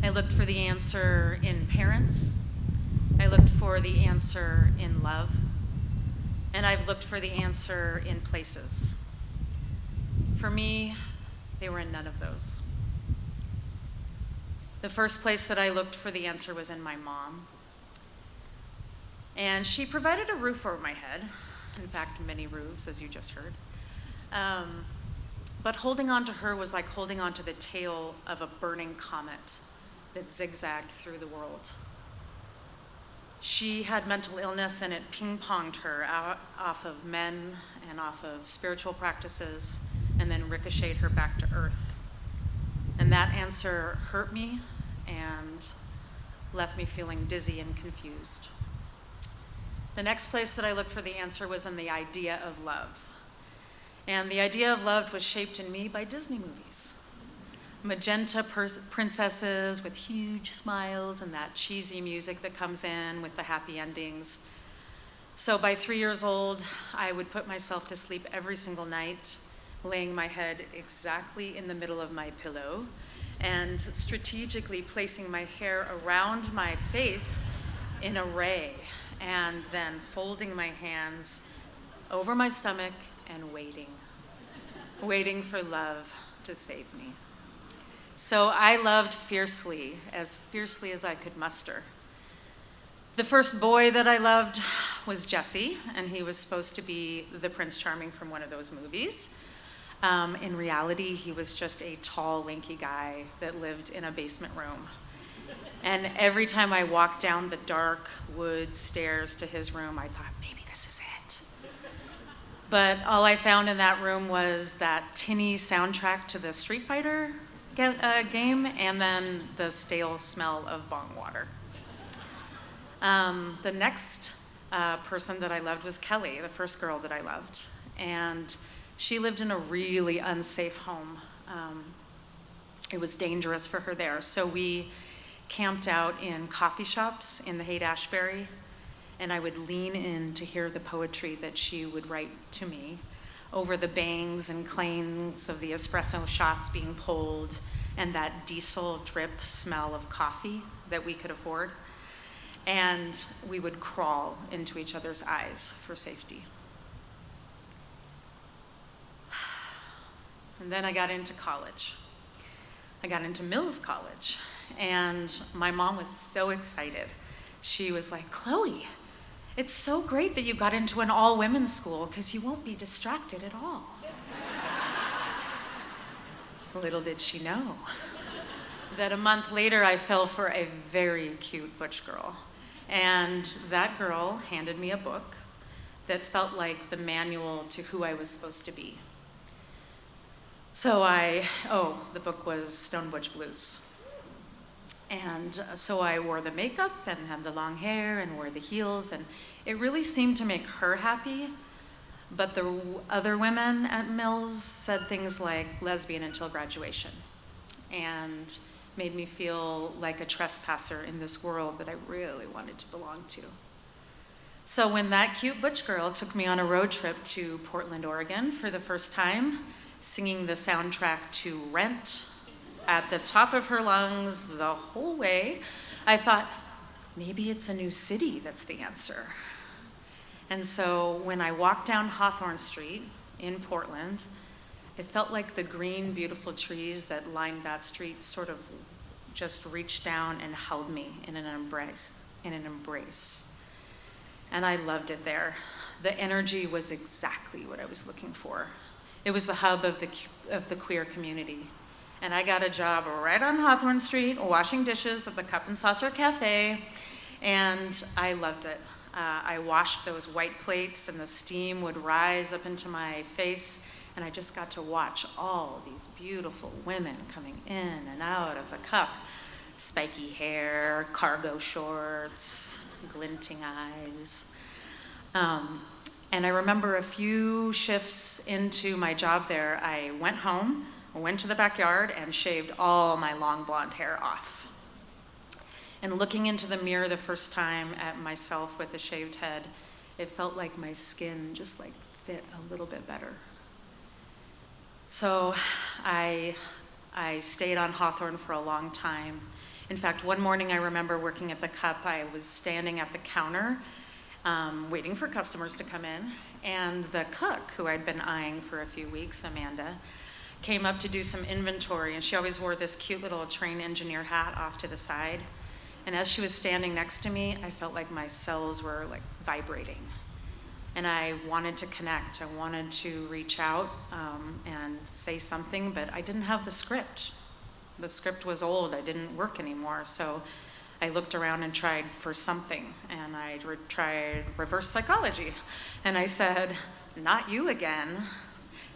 I looked for the answer in parents. I looked for the answer in love. And I've looked for the answer in places. For me, they were in none of those. The first place that I looked for the answer was in my mom. And she provided a roof over my head. In fact, many roofs, as you just heard. But holding on to her was like holding on to the tail of a burning comet that zigzagged through the world. She had mental illness, and it ping-ponged her off of men and off of spiritual practices, and then ricocheted her back to earth. And that answer hurt me and left me feeling dizzy and confused. The next place that I looked for the answer was in the idea of love. And the idea of love was shaped in me by Disney movies. Magenta princesses with huge smiles and that cheesy music that comes in with the happy endings. So by 3 years old, I would put myself to sleep every single night, laying my head exactly in the middle of my pillow and strategically placing my hair around my face in a ray, and then folding my hands over my stomach and waiting for love to save me. So I loved fiercely as I could muster. The first boy that I loved was Jesse, and he was supposed to be the Prince Charming from one of those movies. In reality, he was just a tall, lanky guy that lived in a basement room. And every time I walked down the dark wood stairs to his room, I thought, maybe this is it. But all I found in that room was that tinny soundtrack to the Street Fighter game, and then the stale smell of bong water. The next person that I loved was Kelly, the first girl that I loved. And she lived in a really unsafe home. It was dangerous for her there. So we camped out in coffee shops in the Haight-Ashbury, and I would lean in to hear the poetry that she would write to me over the bangs and clangs of the espresso shots being pulled and that diesel drip smell of coffee that we could afford. And we would crawl into each other's eyes for safety. And then I got into college. I got into Mills College, and my mom was so excited. She was like, Chloe, it's so great that you got into an all-women's school because you won't be distracted at all. Little did she know that a month later I fell for a very cute butch girl. And that girl handed me a book that felt like the manual to who I was supposed to be. So the book was Stone Butch Blues. And so I wore the makeup and had the long hair and wore the heels, and it really seemed to make her happy. But the other women at Mills said things like lesbian until graduation, and made me feel like a trespasser in this world that I really wanted to belong to. So when that cute butch girl took me on a road trip to Portland, Oregon for the first time, singing the soundtrack to Rent at the top of her lungs the whole way, I thought, maybe it's a new city that's the answer. And so when I walked down Hawthorne Street in Portland, it felt like the green, beautiful trees that lined that street sort of just reached down and held me in an embrace. And I loved it there. The energy was exactly what I was looking for. It was the hub of the queer community. And I got a job right on Hawthorne Street, washing dishes at the Cup and Saucer Cafe, and I loved it. I washed those white plates, and the steam would rise up into my face, And I just got to watch all these beautiful women coming in and out of the cup. Spiky hair, cargo shorts, glinting eyes. And I remember a few shifts into my job there, I went home, went to the backyard, and shaved all my long blonde hair off. And looking into the mirror the first time at myself with a shaved head, it felt like my skin just like fit a little bit better. So I stayed on Hawthorne for a long time. In fact, one morning I remember working at the Cup, I was standing at the counter waiting for customers to come in, and the cook, who I'd been eyeing for a few weeks, Amanda, came up to do some inventory, and she always wore this cute little train engineer hat off to the side. And as she was standing next to me, I felt like my cells were like vibrating. And I wanted to connect. I wanted to reach out and say something, but I didn't have the script. The script was old. I didn't work anymore. So I looked around and tried for something. And I tried reverse psychology. And I said, "Not you again."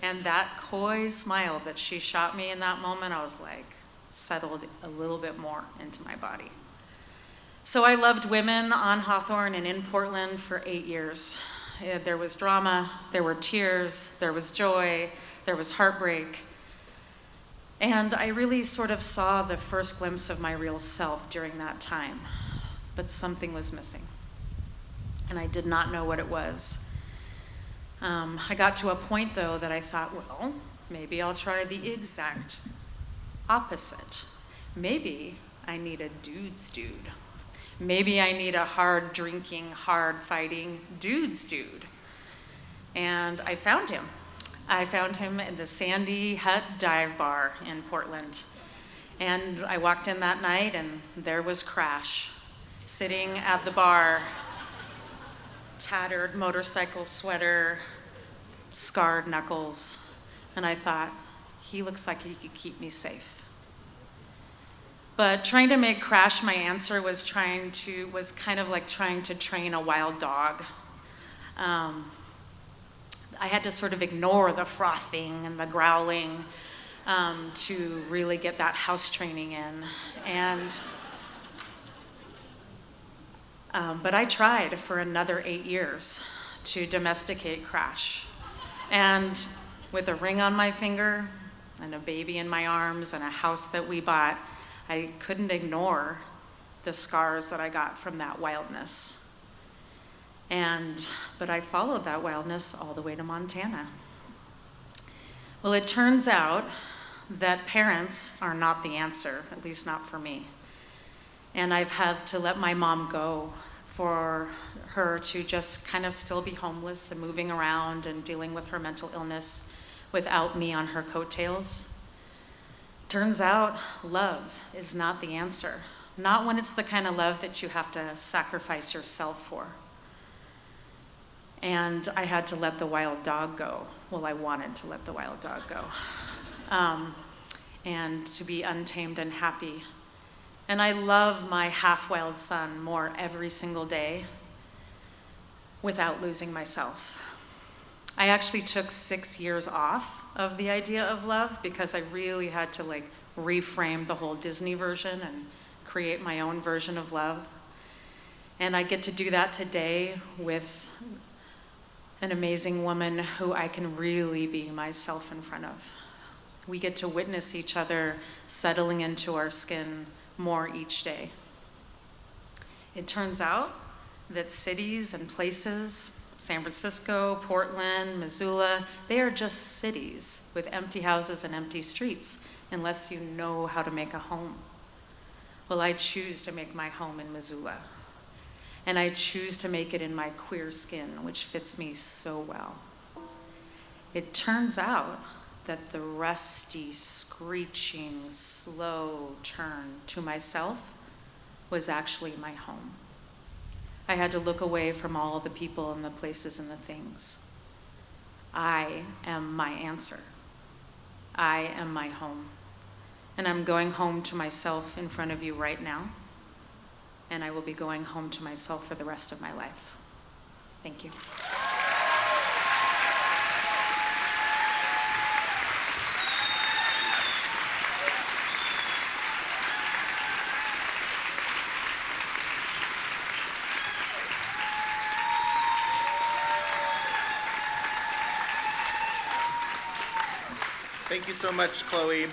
And that coy smile that she shot me in that moment, I was like, settled a little bit more into my body. So I loved women on Hawthorne and in Portland for 8 years. There was drama, there were tears, there was joy, there was heartbreak. And I really sort of saw the first glimpse of my real self during that time. But something was missing. And I did not know what it was. I got to a point, though, that I thought, well, maybe I'll try the exact opposite. Maybe I need a dude's dude. Maybe I need a hard-drinking, hard-fighting dude's dude. And I found him. I found him in the Sandy Hut Dive Bar in Portland. And I walked in that night, and there was Crash, sitting at the bar, tattered motorcycle sweater, scarred knuckles. And I thought, he looks like he could keep me safe. But trying to make Crash my answer was kind of like trying to train a wild dog. I had to sort of ignore the frothing and the growling to really get that house training in. But I tried for another 8 years to domesticate Crash. And with a ring on my finger and a baby in my arms and a house that we bought, I couldn't ignore the scars that I got from that wildness. But I followed that wildness all the way to Montana. Well, it turns out that parents are not the answer, at least not for me. And I've had to let my mom go for her to just kind of still be homeless and moving around and dealing with her mental illness without me on her coattails. Turns out love is not the answer. Not when it's the kind of love that you have to sacrifice yourself for. And I had to let the wild dog go. Well, I wanted to let the wild dog go. And to be untamed and happy. And I love my half-wild son more every single day without losing myself. I actually took 6 years off of the idea of love because I really had to reframe the whole Disney version and create my own version of love. And I get to do that today with an amazing woman who I can really be myself in front of. We get to witness each other settling into our skin more each day. It turns out that cities and places, San Francisco, Portland, Missoula, they are just cities with empty houses and empty streets unless you know how to make a home. Well, I choose to make my home in Missoula. And I choose to make it in my queer skin, which fits me so well. It turns out that the rusty, screeching, slow turn to myself was actually my home. I had to look away from all the people and the places and the things. I am my answer. I am my home. And I'm going home to myself in front of you right now. And I will be going home to myself for the rest of my life. Thank you. Thank you so much, Chloe.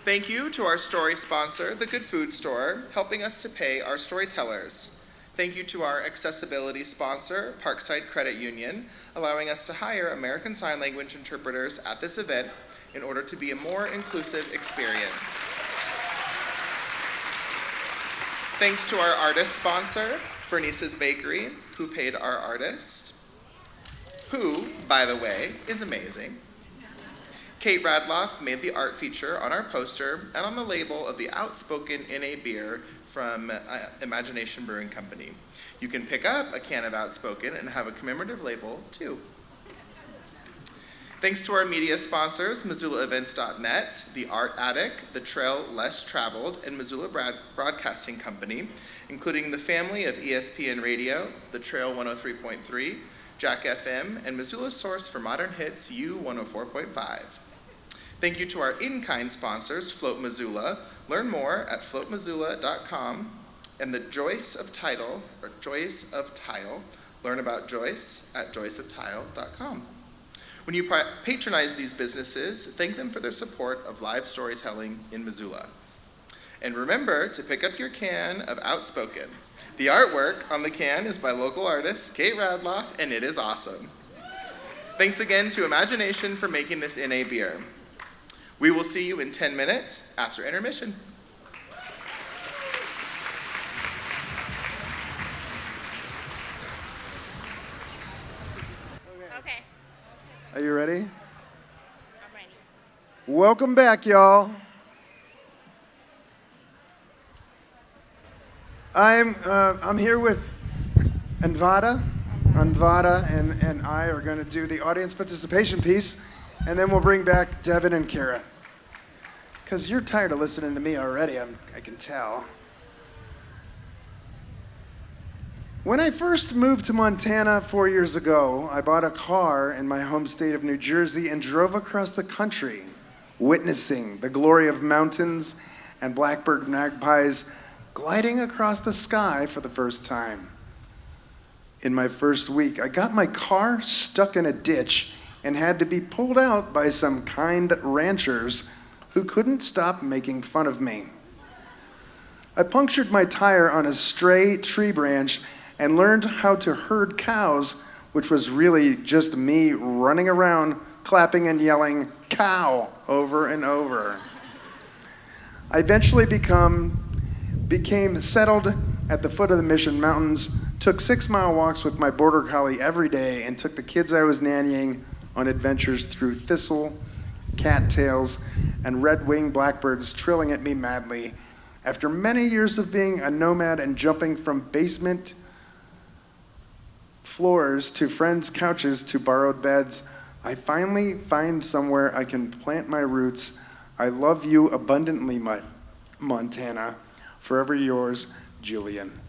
Thank you to our story sponsor, the Good Food Store, helping us to pay our storytellers. Thank you to our accessibility sponsor, Parkside Credit Union, allowing us to hire American Sign Language interpreters at this event in order to be a more inclusive experience. Thanks to our artist sponsor, Bernice's Bakery, who paid our artist, who, by the way, is amazing. Kate Radloff made the art feature on our poster and on the label of the Outspoken NA beer from Imagination Brewing Company. You can pick up a can of Outspoken and have a commemorative label, too. Thanks to our media sponsors, MissoulaEvents.net, The Art Attic, The Trail Less Traveled, and Missoula Broadcasting Company, including the family of ESPN Radio, The Trail 103.3, Jack FM, and Missoula's source for modern hits, U104.5. Thank you to our in-kind sponsors, Float Missoula. Learn more at floatmissoula.com, and the Joyce of Tile. Learn about Joyce at joyceoftile.com. When you patronize these businesses, thank them for their support of live storytelling in Missoula. And remember to pick up your can of Outspoken. The artwork on the can is by local artist Kate Radloff, and it is awesome. Thanks again to Imagination for making this NA beer. We will see you in 10 minutes after intermission. Okay, Are you ready? I'm ready. Welcome back, y'all. I'm here with Anvada. Anvada and I are going to do the audience participation piece, and then we'll bring back Devin and Kara. Because you're tired of listening to me already, I can tell. When I first moved to Montana 4 years ago, I bought a car in my home state of New Jersey and drove across the country, witnessing the glory of mountains and blackbird magpies gliding across the sky for the first time. In my first week, I got my car stuck in a ditch and had to be pulled out by some kind ranchers who couldn't stop making fun of me. I punctured my tire on a stray tree branch and learned how to herd cows, which was really just me running around, clapping and yelling, "Cow," over and over. I eventually became settled at the foot of the Mission Mountains, took 6-mile walks with my border collie every day, and took the kids I was nannying on adventures through thistle, cattails, and red-winged blackbirds trilling at me madly. After many years of being a nomad and jumping from basement floors to friends' couches to borrowed beds, I finally find somewhere I can plant my roots. I love you abundantly, Montana. Forever yours, Julian.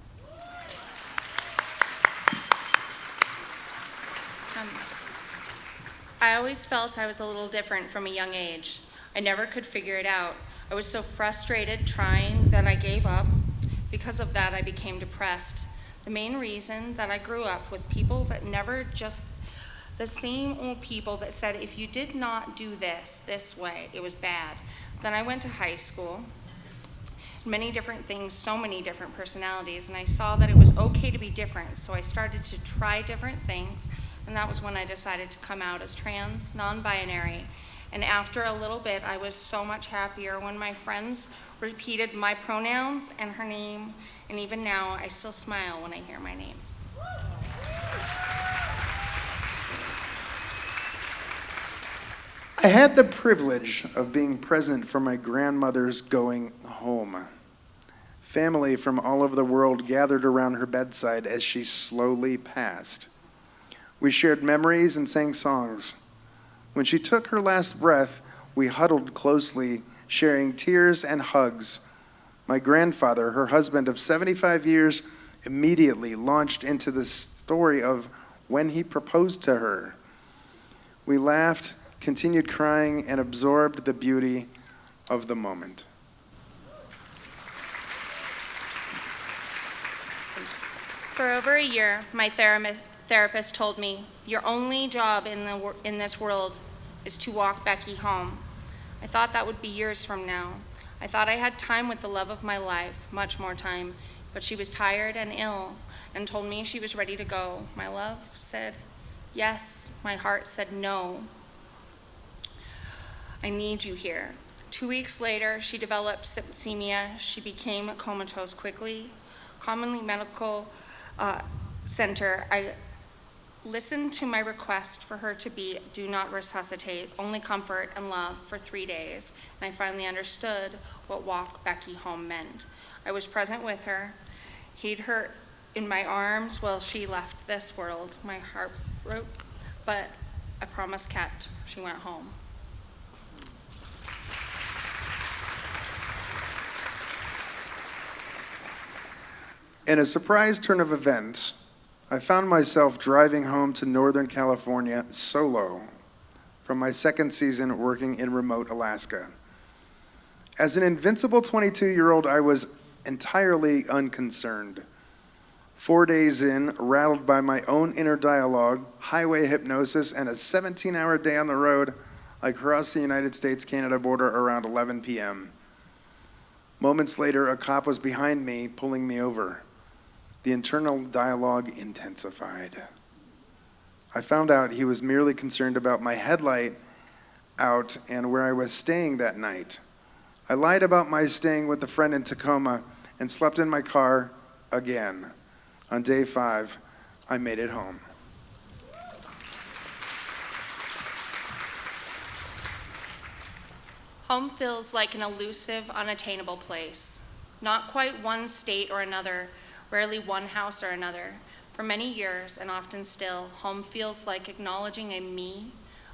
I always felt I was a little different from a young age. I never could figure it out. I was so frustrated trying that I gave up. Because of that, I became depressed. The main reason that I grew up with people that never just the same old people that said if you did not do this way, it was bad. Then I went to high school, many different things, so many different personalities, and I saw that it was okay to be different, so I started to try different things, and that was when I decided to come out as trans, non-binary. And after a little bit, I was so much happier when my friends repeated my pronouns and her name, and even now, I still smile when I hear my name. I had the privilege of being present for my grandmother's going home. Family from all over the world gathered around her bedside as she slowly passed. We shared memories and sang songs. When she took her last breath, we huddled closely, sharing tears and hugs. My grandfather, her husband of 75 years, immediately launched into the story of when he proposed to her. We laughed, continued crying, and absorbed the beauty of the moment. For over a year, my therapist told me, your only job in this world is to walk Becky home. I thought that would be years from now. I thought I had time with the love of my life, much more time, but she was tired and ill and told me she was ready to go. My love said yes. My heart said no. I need you here. 2 weeks later, she developed septicemia. She became comatose quickly. Commonly medical center, I listened to my request for her to be do not resuscitate, only comfort and love for 3 days, and I finally understood what walk Becky home meant. I was present with her, hid her in my arms while she left this world. My heart broke, but a promise kept. She went home. In a surprise turn of events, I found myself driving home to Northern California solo from my second season working in remote Alaska. As an invincible 22-year-old, I was entirely unconcerned. 4 days in, rattled by my own inner dialogue, highway hypnosis, and a 17-hour day on the road, I crossed the United States-Canada border around 11 p.m. Moments later, a cop was behind me, pulling me over. The internal dialogue intensified. I found out he was merely concerned about my headlight out and where I was staying that night. I lied about my staying with a friend in Tacoma and slept in my car again. On day 5, I made it home. Home feels like an elusive, unattainable place. Not quite one state or another, rarely one house or another. For many years, and often still, home feels like acknowledging a me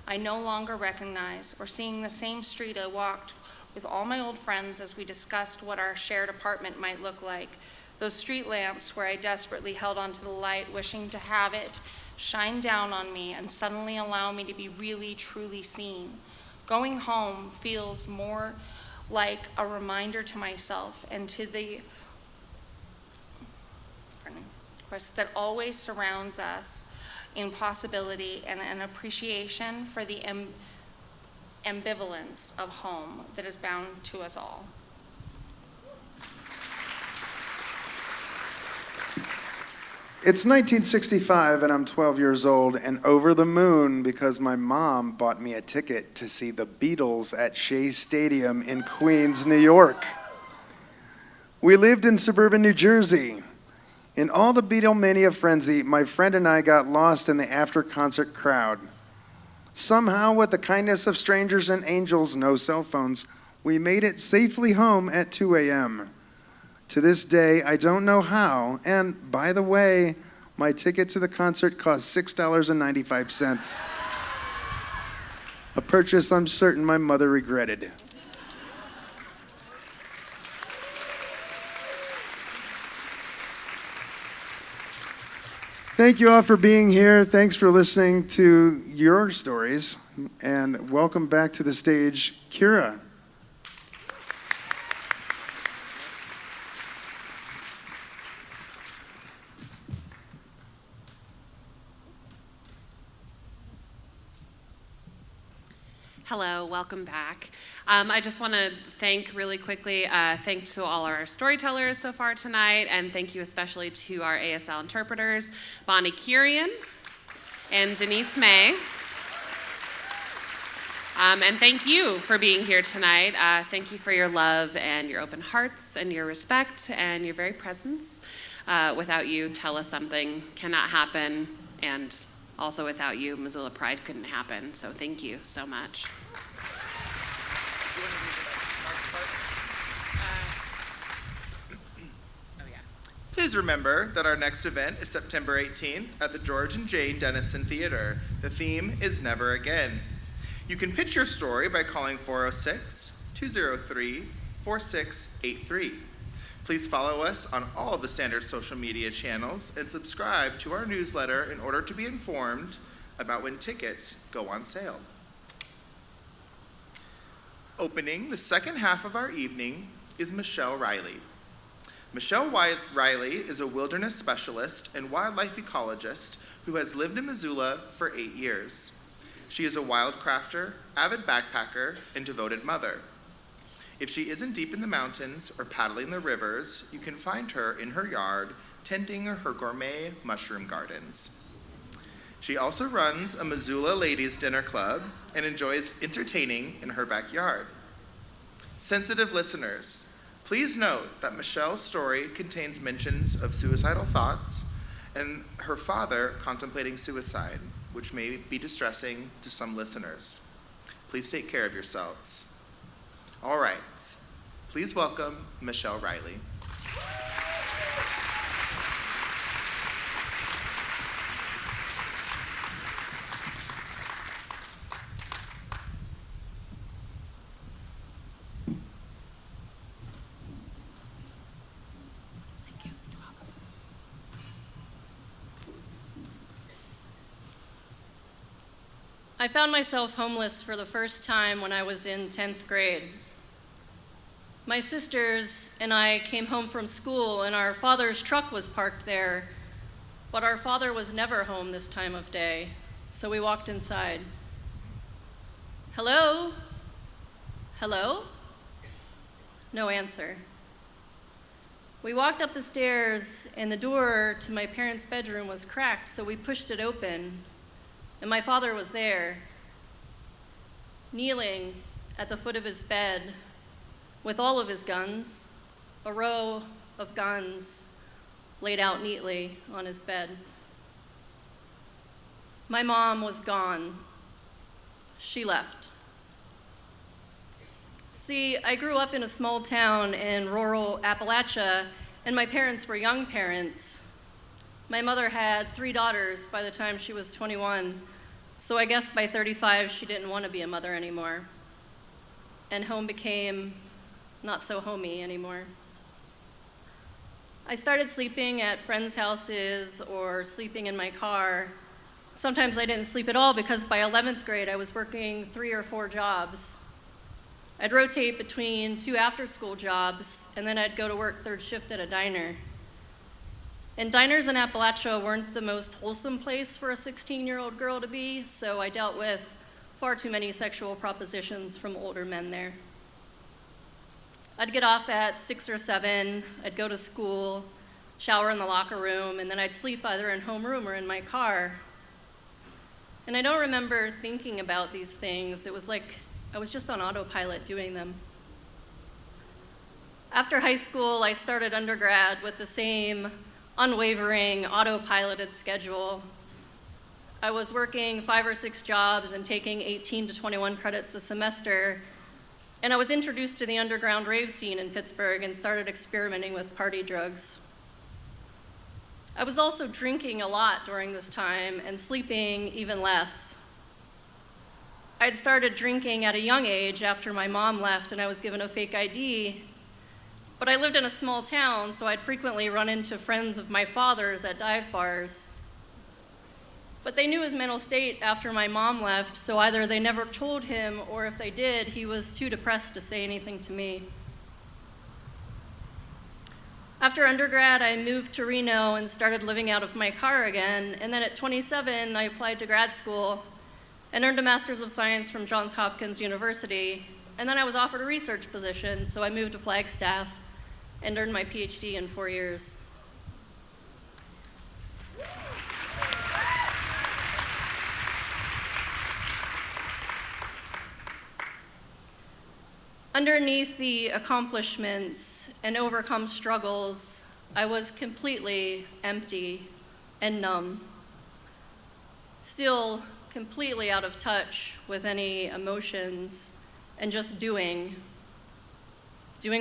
I no longer recognize, or seeing the same street I walked with all my old friends as we discussed what our shared apartment might look like. Those street lamps where I desperately held onto the light, wishing to have it shine down on me and suddenly allow me to be really, truly seen. Going home feels more like a reminder to myself and to the that always surrounds us in possibility and an appreciation for the ambivalence of home that is bound to us all. It's 1965 and I'm 12 years old and over the moon because my mom bought me a ticket to see the Beatles at Shea Stadium in Queens, New York. We lived in suburban New Jersey. In all the Beatlemania frenzy, my friend and I got lost in the after-concert crowd. Somehow, with the kindness of strangers and angels, no cell phones, we made it safely home at 2 a.m. To this day, I don't know how, and by the way, my ticket to the concert cost $6.95. A purchase I'm certain my mother regretted. Thank you all for being here. Thanks for listening to your stories. And welcome back to the stage, Kira. Hello, welcome back. I just want to thank really quickly, thanks to all our storytellers so far tonight, and thank you especially to our ASL interpreters, Bonnie Kurian and Denise May. And thank you for being here tonight. Thank you for your love and your open hearts and your respect and your very presence. Without you, Tell Us Something cannot happen, and also without you, Missoula Pride couldn't happen. So thank you so much. Please remember that our next event is September 18th at the George and Jane Dennison Theater. The theme is Never Again. You can pitch your story by calling 406-203-4683. Please follow us on all the standard social media channels and subscribe to our newsletter in order to be informed about when tickets go on sale. Opening the second half of our evening is Michelle Riley. Michelle Riley is a wilderness specialist and wildlife ecologist who has lived in Missoula for 8 years. She is a wild crafter, avid backpacker, and devoted mother. If she isn't deep in the mountains or paddling the rivers, you can find her in her yard tending her gourmet mushroom gardens. She also runs a Missoula ladies' dinner club and enjoys entertaining in her backyard. Sensitive listeners, please note that Michelle's story contains mentions of suicidal thoughts and her father contemplating suicide, which may be distressing to some listeners. Please take care of yourselves. All right, please welcome Michelle Riley. I found myself homeless for the first time when I was in 10th grade. My sisters and I came home from school and our father's truck was parked there, but our father was never home this time of day, so we walked inside. Hello? Hello? No answer. We walked up the stairs and the door to my parents' bedroom was cracked, so we pushed it open. And my father was there, kneeling at the foot of his bed with all of his guns, a row of guns laid out neatly on his bed. My mom was gone. She left. See, I grew up in a small town in rural Appalachia, and my parents were young parents. My mother had 3 daughters by the time she was 21. So I guess by 35, she didn't want to be a mother anymore. And home became not so homey anymore. I started sleeping at friends' houses or sleeping in my car. Sometimes I didn't sleep at all because by 11th grade, I was working 3 or 4 jobs. I'd rotate between 2 after-school jobs, and then I'd go to work 3rd shift at a diner. And diners in Appalachia weren't the most wholesome place for a 16-year-old girl to be, so I dealt with far too many sexual propositions from older men there. I'd get off at 6 or 7, I'd go to school, shower in the locker room, and then I'd sleep either in homeroom or in my car. And I don't remember thinking about these things. It was like I was just on autopilot doing them. After high school, I started undergrad with the same unwavering, autopiloted schedule. I was working 5 or 6 jobs and taking 18 to 21 credits a semester, and I was introduced to the underground rave scene in Pittsburgh and started experimenting with party drugs. I was also drinking a lot during this time and sleeping even less. I'd started drinking at a young age after my mom left and I was given a fake ID. But I lived in a small town, so I'd frequently run into friends of my father's at dive bars. But they knew his mental state after my mom left, so either they never told him, or if they did, he was too depressed to say anything to me. After undergrad, I moved to Reno and started living out of my car again, and then at 27, I applied to grad school and earned a Master's of Science from Johns Hopkins University, and then I was offered a research position, so I moved to Flagstaff and earned my PhD in 4 years. Underneath the accomplishments and overcome struggles, I was completely empty and numb, still completely out of touch with any emotions and just doing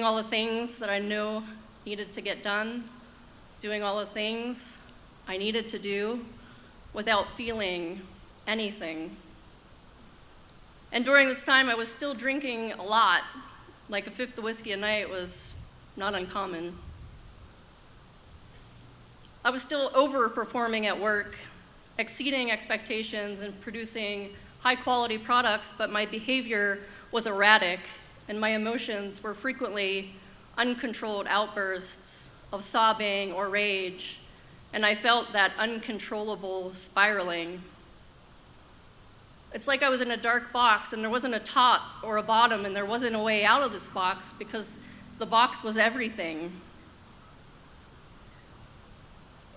all the things that I knew needed to get done, doing all the things I needed to do without feeling anything. And during this time, I was still drinking a lot, like a 5th of whiskey a night was not uncommon. I was still overperforming at work, exceeding expectations and producing high-quality products, but my behavior was erratic, and my emotions were frequently uncontrolled outbursts of sobbing or rage, and I felt that uncontrollable spiraling. It's like I was in a dark box and there wasn't a top or a bottom and there wasn't a way out of this box because the box was everything.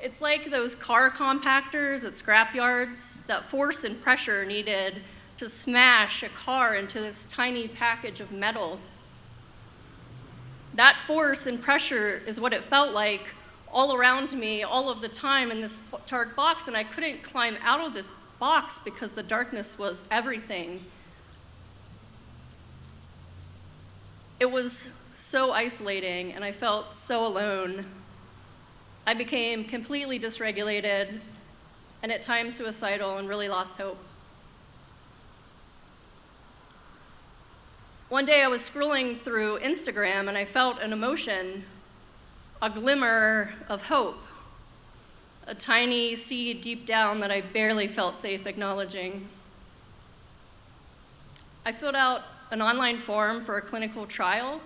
It's like those car compactors at scrap yards, that force and pressure needed to smash a car into this tiny package of metal. That force and pressure is what it felt like all around me all of the time in this dark box, and I couldn't climb out of this box because the darkness was everything. It was so isolating, and I felt so alone. I became completely dysregulated, and at times suicidal, and really lost hope. One day I was scrolling through Instagram, and I felt an emotion, a glimmer of hope. A tiny seed deep down that I barely felt safe acknowledging. I filled out an online form for a clinical trial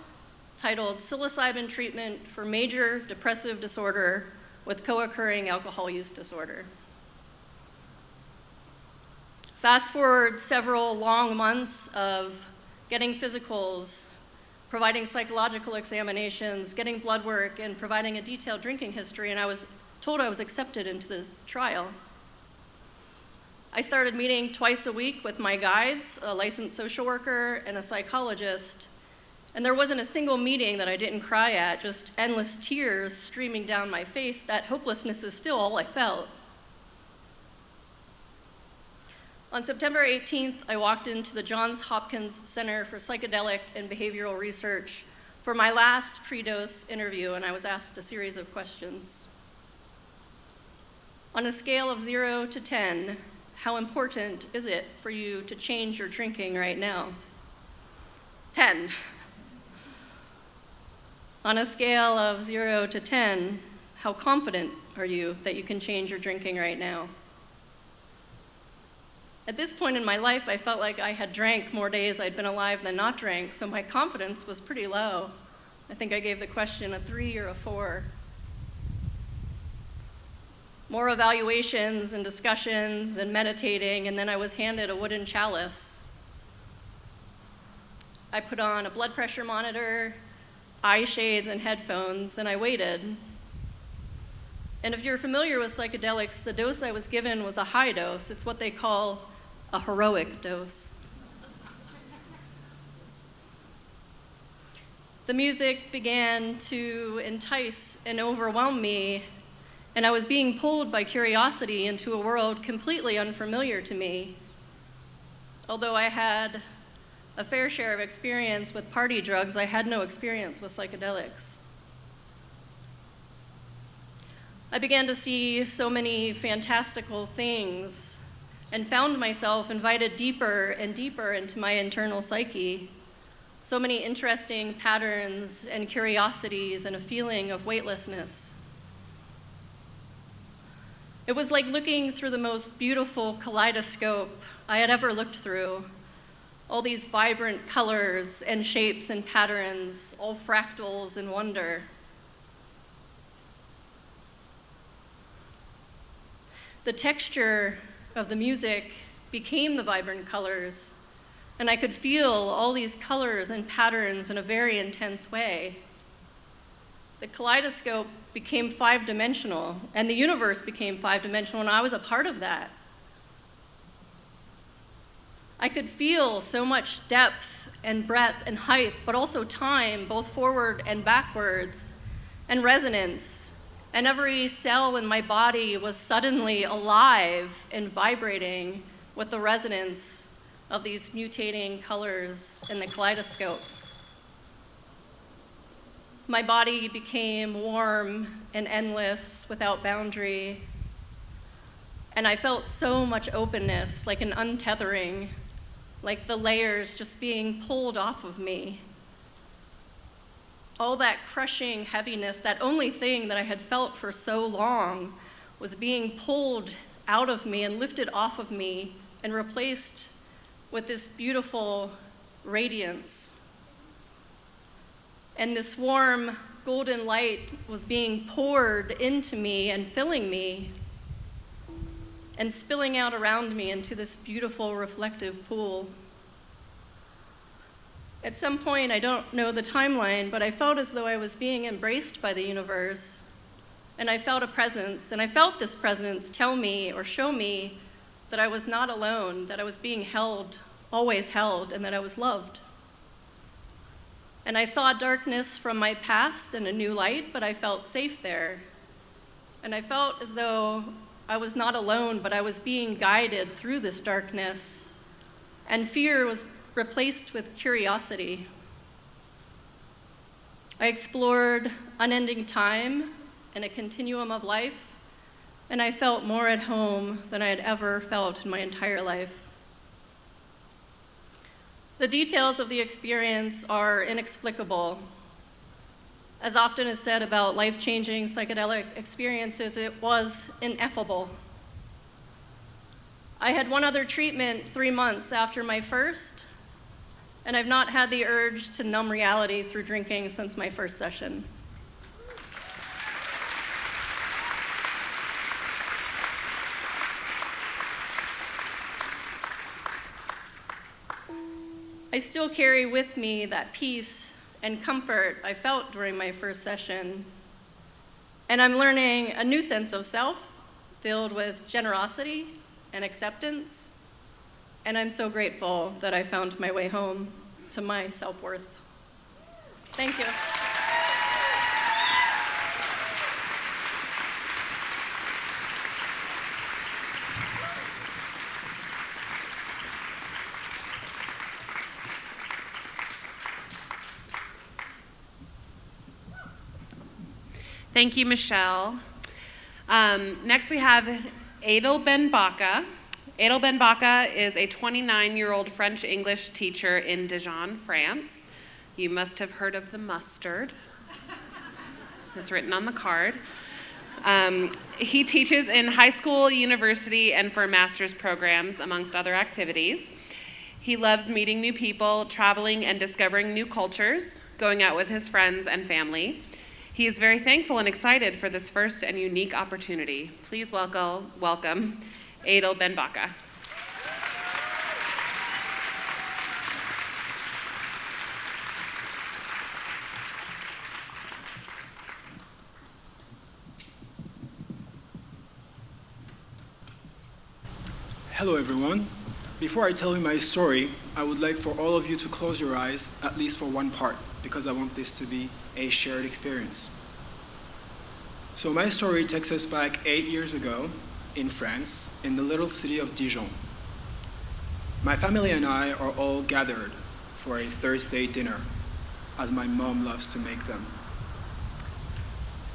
titled Psilocybin Treatment for Major Depressive Disorder with Co-occurring Alcohol Use Disorder. Fast forward several long months of getting physicals, providing psychological examinations, getting blood work, and providing a detailed drinking history, and I was told I was accepted into this trial. I started meeting twice a week with my guides, a licensed social worker, and a psychologist, and there wasn't a single meeting that I didn't cry at, just endless tears streaming down my face. That hopelessness is still all I felt. On September 18th, I walked into the Johns Hopkins Center for Psychedelic and Behavioral Research for my last pre-dose interview, and I was asked a series of questions. On a scale of 0 to 10, how important is it for you to change your drinking right now? 10. On a scale of 0 to 10, how confident are you that you can change your drinking right now? At this point in my life, I felt like I had drank more days I'd been alive than not drank, so my confidence was pretty low. I think I gave the question a 3 or a 4. More evaluations and discussions and meditating, and then I was handed a wooden chalice. I put on a blood pressure monitor, eye shades, and headphones, and I waited. And if you're familiar with psychedelics, the dose I was given was a high dose. It's what they call a heroic dose. The music began to entice and overwhelm me, and I was being pulled by curiosity into a world completely unfamiliar to me. Although I had a fair share of experience with party drugs, I had no experience with psychedelics. I began to see so many fantastical things and found myself invited deeper and deeper into my internal psyche. So many interesting patterns and curiosities and a feeling of weightlessness. It was like looking through the most beautiful kaleidoscope I had ever looked through. All these vibrant colors and shapes and patterns, all fractals and wonder. The texture of the music became the vibrant colors, and I could feel all these colors and patterns in a very intense way. The kaleidoscope became 5-dimensional, and the universe became 5-dimensional, and I was a part of that. I could feel so much depth and breadth and height, but also time, both forward and backwards, and resonance. And every cell in my body was suddenly alive and vibrating with the resonance of these mutating colors in the kaleidoscope. My body became warm and endless without boundary, and I felt so much openness, like an untethering, like the layers just being pulled off of me. All that crushing heaviness, that only thing that I had felt for so long, was being pulled out of me and lifted off of me and replaced with this beautiful radiance. And this warm golden light was being poured into me and filling me. and spilling out around me into this beautiful reflective pool. At some point, I don't know the timeline, but I felt as though I was being embraced by the universe, and I felt a presence, and I felt this presence tell me or show me that I was not alone, that I was being held, always held, and that I was loved. And I saw darkness from my past in a new light, but I felt safe there. And I felt as though I was not alone, but I was being guided through this darkness. And fear was replaced with curiosity. I explored unending time and a continuum of life, and I felt more at home than I had ever felt in my entire life. The details of the experience are inexplicable. As often is said about life-changing psychedelic experiences, it was ineffable. I had one other treatment 3 months after my first, and I've not had the urge to numb reality through drinking since my first session. I still carry with me that peace and comfort I felt during my first session. And I'm learning a new sense of self filled with generosity and acceptance. And I'm so grateful that I found my way home to my self-worth. Thank you. Thank you, Michelle. Next we have Adel Ben Baka. Adel Ben Baka is a 29-year-old French English teacher in Dijon, France. You must have heard of the mustard. That's written on the card. He teaches in high school, university, and for master's programs, amongst other activities. He loves meeting new people, traveling and discovering new cultures, going out with his friends and family. He is very thankful and excited for this first and unique opportunity. Please welcome Adel Ben Baka. Hello everyone. Before I tell you my story, I would like for all of you to close your eyes, at least for one part, because I want this to be a shared experience. So my story takes us back 8 years ago in France, in the little city of Dijon. My family and I are all gathered for a Thursday dinner, as my mom loves to make them.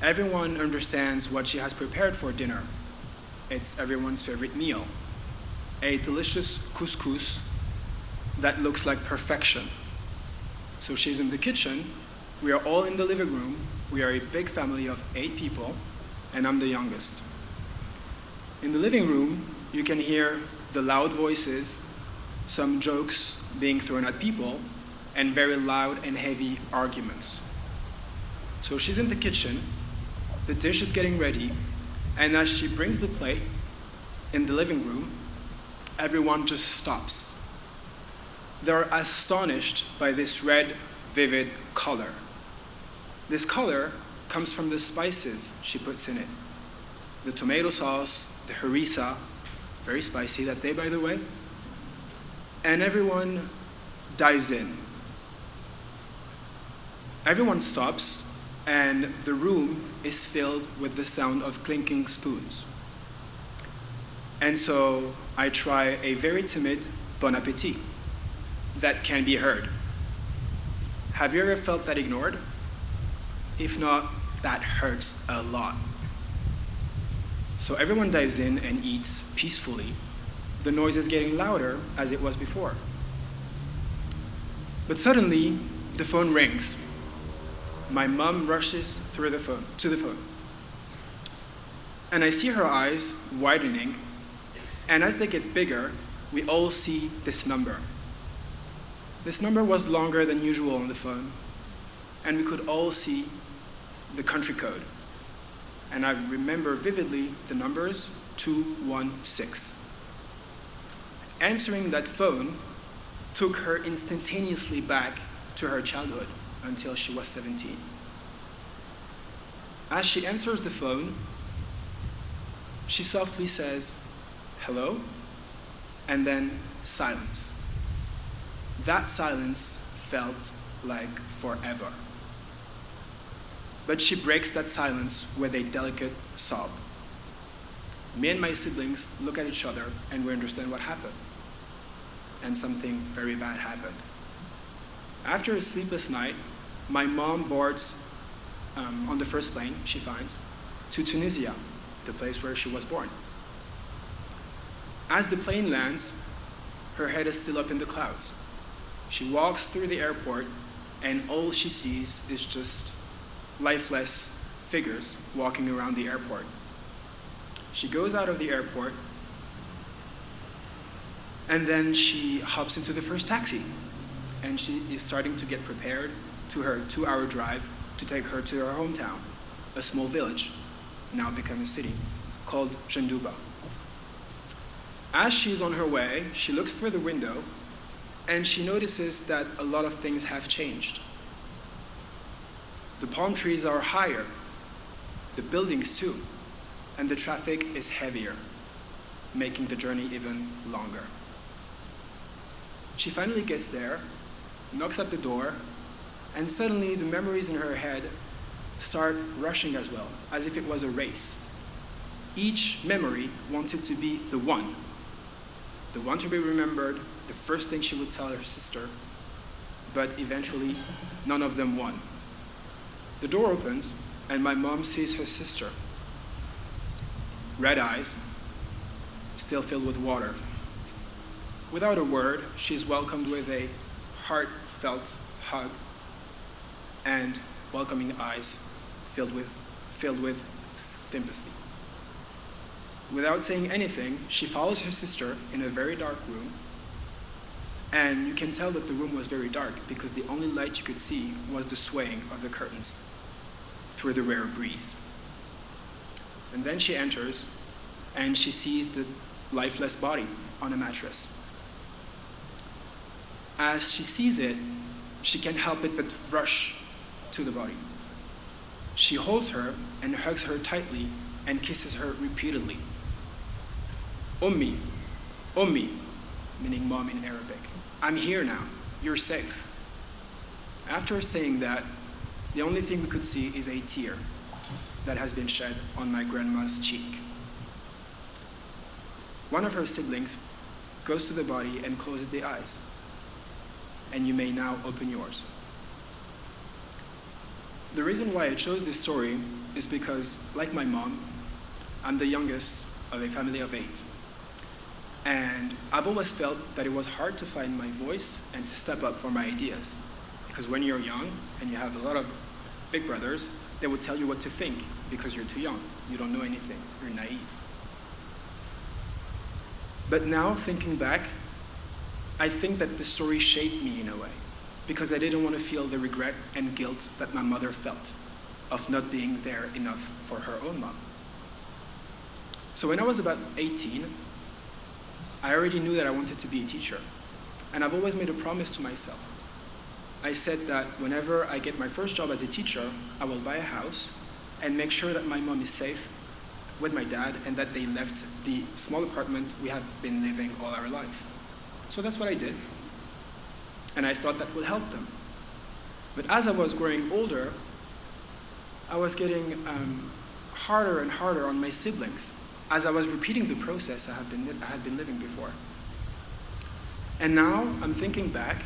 Everyone understands what she has prepared for dinner. It's everyone's favorite meal. A delicious couscous that looks like perfection. So she's in the kitchen, we are all in the living room, we are a big family of 8 people, and I'm the youngest. In the living room, you can hear the loud voices, some jokes being thrown at people, and very loud and heavy arguments. So she's in the kitchen, the dish is getting ready, and as she brings the plate in the living room, everyone just stops. They're astonished by this red, vivid color. This color comes from the spices she puts in it. The tomato sauce, the harissa, very spicy that day, by the way. And everyone dives in. Everyone stops, and the room is filled with the sound of clinking spoons. And so I try a very timid bon appetit that can be heard. Have you ever felt that ignored? If not, that hurts a lot. So everyone dives in and eats peacefully. The noise is getting louder as it was before. But suddenly, the phone rings. My mom rushes to the phone. And I see her eyes widening. And as they get bigger, we all see this number. This number was longer than usual on the phone, and we could all see the country code. And I remember vividly the numbers 216. Answering that phone took her instantaneously back to her childhood until she was 17. As she answers the phone, she softly says, "Hello?" and then silence. That silence felt like forever. But she breaks that silence with a delicate sob. Me and my siblings look at each other and we understand what happened. And something very bad happened. After a sleepless night, my mom boards on the first plane she finds to Tunisia, the place where she was born. As the plane lands, her head is still up in the clouds. She walks through the airport and all she sees is just lifeless figures walking around the airport. She goes out of the airport and then she hops into the first taxi and she is starting to get prepared to her 2-hour drive to take her to her hometown, a small village, now become a city, called Janduba. As she's on her way, she looks through the window and she notices that a lot of things have changed. The palm trees are higher, the buildings too, and the traffic is heavier, making the journey even longer. She finally gets there, knocks at the door, and suddenly the memories in her head start rushing as well, as if it was a race. Each memory wanted to be the one to be remembered, the first thing she would tell her sister, but eventually none of them won. The door opens and my mom sees her sister. Red eyes, still filled with water. Without a word, she's welcomed with a heartfelt hug and welcoming eyes filled with sympathy. Without saying anything, she follows her sister in a very dark room, and you can tell that the room was very dark because the only light you could see was the swaying of the curtains through the rare breeze. And then she enters, and she sees the lifeless body on a mattress. As she sees it, she can't help it but rush to the body. She holds her and hugs her tightly and kisses her repeatedly. Ummi, Ummi, meaning mom in Arabic. I'm here now, you're safe. After saying that, the only thing we could see is a tear that has been shed on my grandma's cheek. One of her siblings goes to the body and closes the eyes. And you may now open yours. The reason why I chose this story is because, like my mom, I'm the youngest of a family of 8. And I've always felt that it was hard to find my voice and to step up for my ideas. Because when you're young and you have a lot of big brothers, they would tell you what to think because you're too young. You don't know anything. You're naive. But now, thinking back, I think that the story shaped me in a way because I didn't want to feel the regret and guilt that my mother felt of not being there enough for her own mom. So when I was about 18, I already knew that I wanted to be a teacher. And I've always made a promise to myself. I said that whenever I get my first job as a teacher, I will buy a house and make sure that my mom is safe with my dad and that they left the small apartment we have been living all our life. So that's what I did. And I thought that would help them. But as I was growing older, I was getting harder and harder on my siblings as I was repeating the process I had been living before. And now I'm thinking back,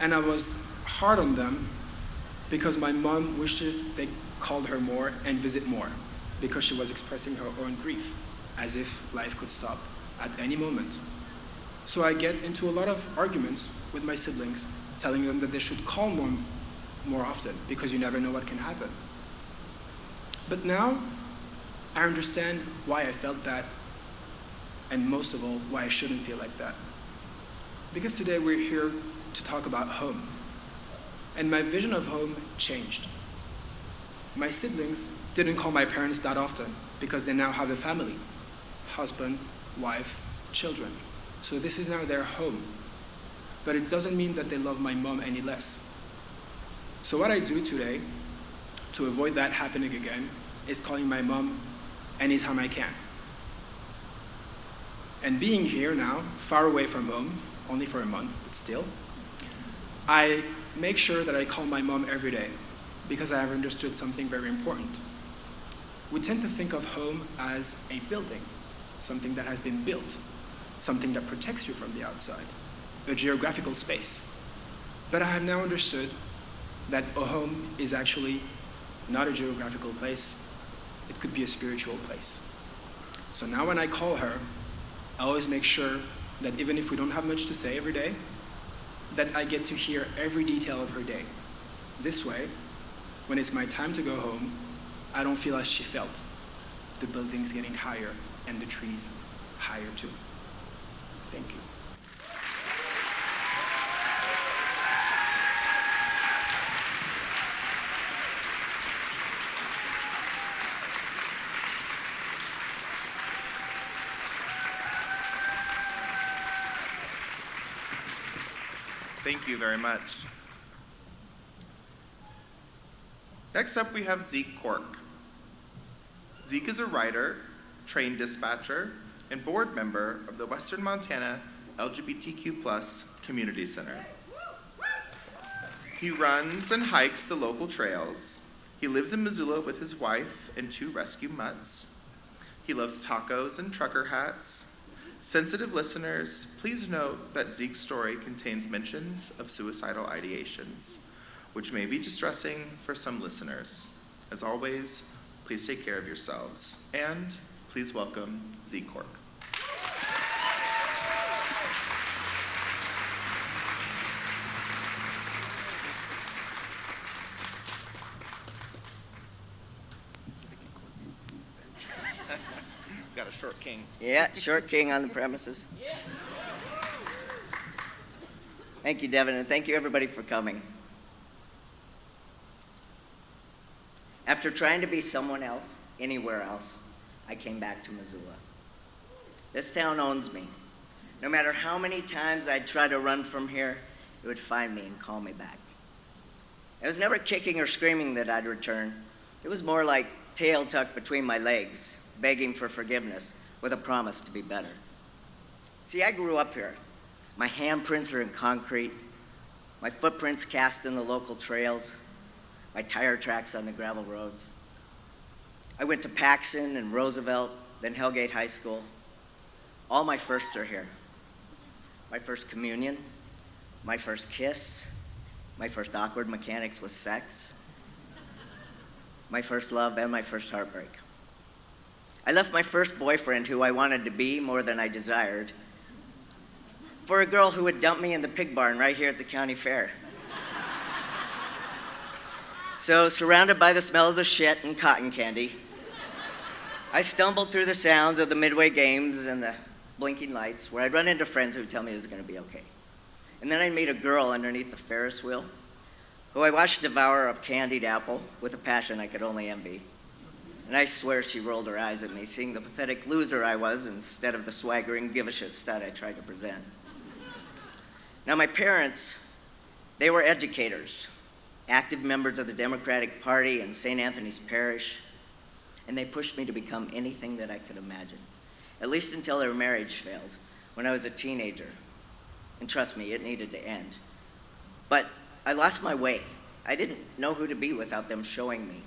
and I was hard on them because my mom wishes they called her more and visit more because she was expressing her own grief, as if life could stop at any moment. So I get into a lot of arguments with my siblings, telling them that they should call more often because you never know what can happen. But now, I understand why I felt that, and most of all, why I shouldn't feel like that. Because today we're here to talk about home. And my vision of home changed. My siblings didn't call my parents that often because they now have a family. husband, wife, children. So this is now their home. But it doesn't mean that they love my mom any less. So what I do today to avoid that happening again is calling my mom anytime I can. And being here now, far away from home, only for a month, but still, I make sure that I call my mom every day because I have understood something very important. We tend to think of home as a building, something that has been built, something that protects you from the outside, a geographical space. But I have now understood that a home is actually not a geographical place. It could be a spiritual place. So now when I call her, I always make sure that even if we don't have much to say every day, that I get to hear every detail of her day. This way, when it's my time to go home, I don't feel as she felt. The building's getting higher and the trees higher too. Thank you. Thank you very much. Next up, we have Zeke Cork. Zeke is a writer, train dispatcher, and board member of the Western Montana LGBTQ+ Community Center. He runs and hikes the local trails. He lives in Missoula with his wife and 2 rescue mutts. He loves tacos and trucker hats. Sensitive listeners, please note that Zeke's story contains mentions of suicidal ideations, which may be distressing for some listeners. As always, please take care of yourselves, and please welcome Zeke Cork. Got a short king. Yeah, short king on the premises. Thank you, Devin, and thank you, everybody, for coming. After trying to be someone else, anywhere else, I came back to Missoula. This town owns me. No matter how many times I'd try to run from here, it would find me and call me back. It was never kicking or screaming that I'd return. It was more like tail tucked between my legs, begging for forgiveness with a promise to be better. See, I grew up here. My handprints are in concrete, my footprints cast in the local trails, my tire tracks on the gravel roads. I went to Paxson and Roosevelt, then Hellgate High School. All my firsts are here. My first communion, my first kiss, my first awkward mechanics with sex, my first love, and my first heartbreak. I left my first boyfriend, who I wanted to be more than I desired, for a girl who would dump me in the pig barn right here at the county fair. So, surrounded by the smells of shit and cotton candy, I stumbled through the sounds of the Midway games and the blinking lights, where I'd run into friends who would tell me it was going to be okay. And then I'd meet a girl underneath the Ferris wheel, who I watched devour a candied apple with a passion I could only envy. And I swear she rolled her eyes at me, seeing the pathetic loser I was instead of the swaggering give-a-shit stud I tried to present. Now, my parents, they were educators, active members of the Democratic Party in St. Anthony's Parish, and they pushed me to become anything that I could imagine, at least until their marriage failed when I was a teenager. And trust me, it needed to end. But I lost my way. I didn't know who to be without them showing me.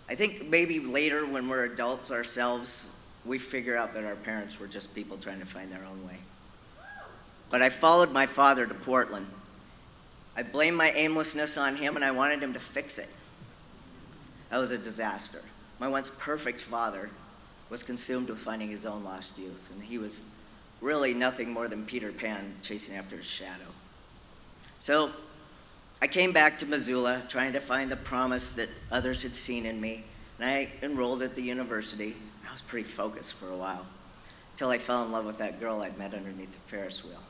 I think maybe later, when we're adults ourselves, we figure out that our parents were just people trying to find their own way. But I followed my father to Portland. I blamed my aimlessness on him, and I wanted him to fix it. That was a disaster. My once perfect father was consumed with finding his own lost youth, and he was really nothing more than Peter Pan chasing after his shadow. So I came back to Missoula, trying to find the promise that others had seen in me, and I enrolled at the university. I was pretty focused for a while, until I fell in love with that girl I'd met underneath the Ferris wheel.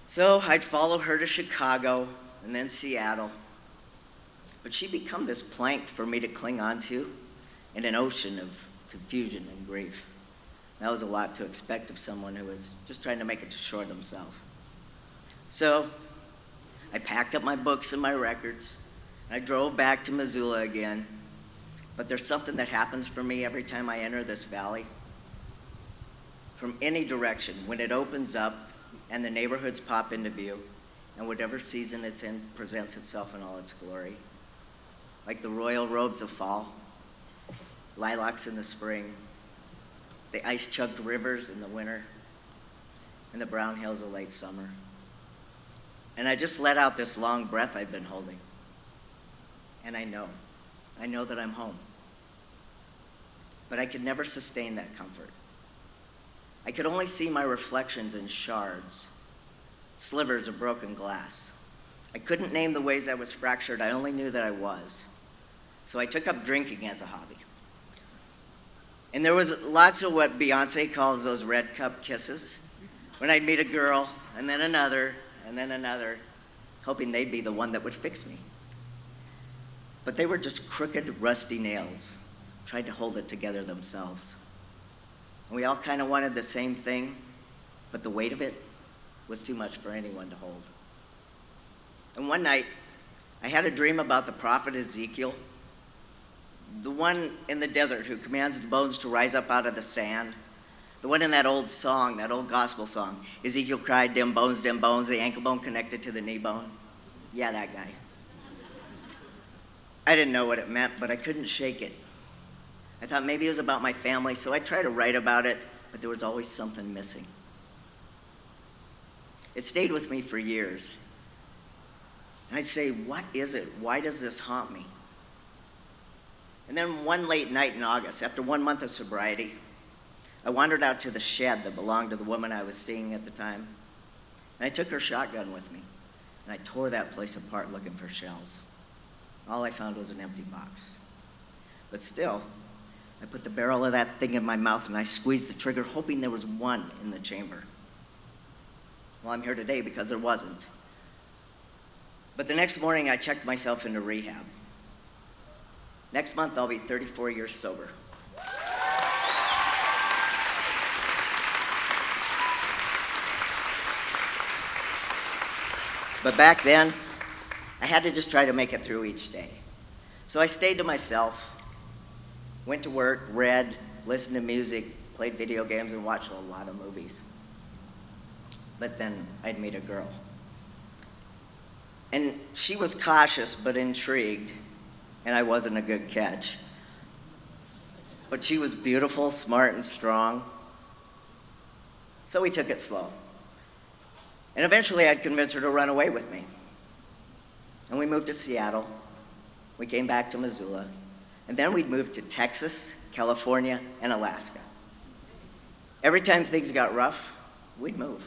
So I'd follow her to Chicago, and then Seattle. But she'd become this plank for me to cling onto in an ocean of confusion, and grief. That was a lot to expect of someone who was just trying to make it to shore themselves. So I packed up my books and my records, and I drove back to Missoula again. But there's something that happens for me every time I enter this valley. From any direction, when it opens up and the neighborhoods pop into view, and whatever season it's in presents itself in all its glory. Like the royal robes of fall, lilacs in the spring, the ice-chugged rivers in the winter, and the brown hills of late summer. And I just let out this long breath I've been holding. And I know that I'm home. But I could never sustain that comfort. I could only see my reflections in shards, slivers of broken glass. I couldn't name the ways I was fractured, I only knew that I was. So I took up drinking as a hobby. And there was lots of what Beyonce calls those red cup kisses, when I'd meet a girl, and then another, hoping they'd be the one that would fix me. But they were just crooked, rusty nails, tried to hold it together themselves. And we all kind of wanted the same thing, but the weight of it was too much for anyone to hold. And one night, I had a dream about the prophet Ezekiel, the one in the desert who commands the bones to rise up out of the sand, the one in that old song, that old gospel song. Ezekiel cried, dim bones, the ankle bone connected to the knee bone. Yeah, that guy. I didn't know what it meant, but I couldn't shake it. I thought maybe it was about my family, so I tried to write about it, but there was always something missing. It stayed with me for years. And I'd say, what is it? Why does this haunt me? And then one late night in August, after 1 month of sobriety, I wandered out to the shed that belonged to the woman I was seeing at the time. And I took her shotgun with me, and I tore that place apart looking for shells. All I found was an empty box. But still, I put the barrel of that thing in my mouth and I squeezed the trigger, hoping there was one in the chamber. Well, I'm here today because there wasn't. But the next morning, I checked myself into rehab. Next month, I'll be 34 years sober. But back then, I had to just try to make it through each day. So I stayed to myself, went to work, read, listened to music, played video games, and watched a lot of movies. But then I'd meet a girl. And she was cautious but intrigued, and I wasn't a good catch. But she was beautiful, smart, and strong. So we took it slow. And eventually I'd convince her to run away with me. And we moved to Seattle. We came back to Missoula. And then we'd moved to Texas, California, and Alaska. Every time things got rough, we'd move.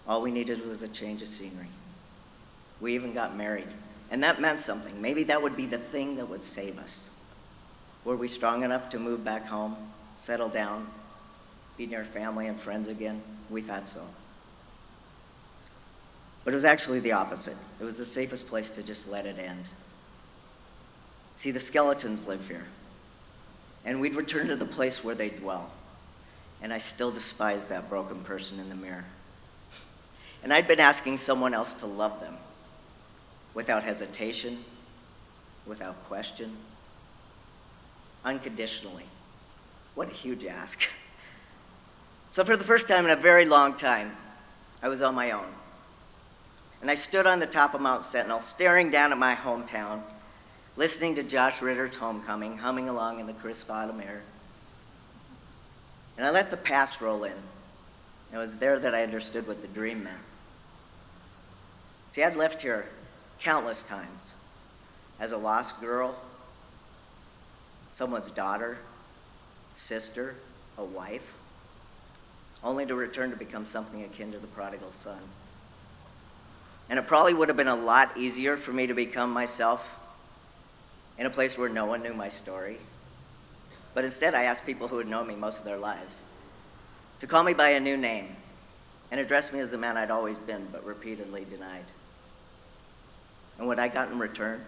All we needed was a change of scenery. We even got married. And that meant something. Maybe that would be the thing that would save us. Were we strong enough to move back home, settle down, be near family and friends again? We thought so. But it was actually the opposite. It was the safest place to just let it end. See, the skeletons live here. And we'd return to the place where they dwell. And I still despise that broken person in the mirror. And I'd been asking someone else to love them, without hesitation, without question, unconditionally. What a huge ask. So for the first time in a very long time, I was on my own. And I stood on the top of Mount Sentinel, staring down at my hometown, listening to Josh Ritter's Homecoming, humming along in the crisp autumn air. And I let the past roll in. And it was there that I understood what the dream meant. See, I'd left here countless times as a lost girl, someone's daughter, sister, a wife, only to return to become something akin to the prodigal son. And it probably would have been a lot easier for me to become myself in a place where no one knew my story. But instead, I asked people who had known me most of their lives to call me by a new name and address me as the man I'd always been, but repeatedly denied. And what I got in return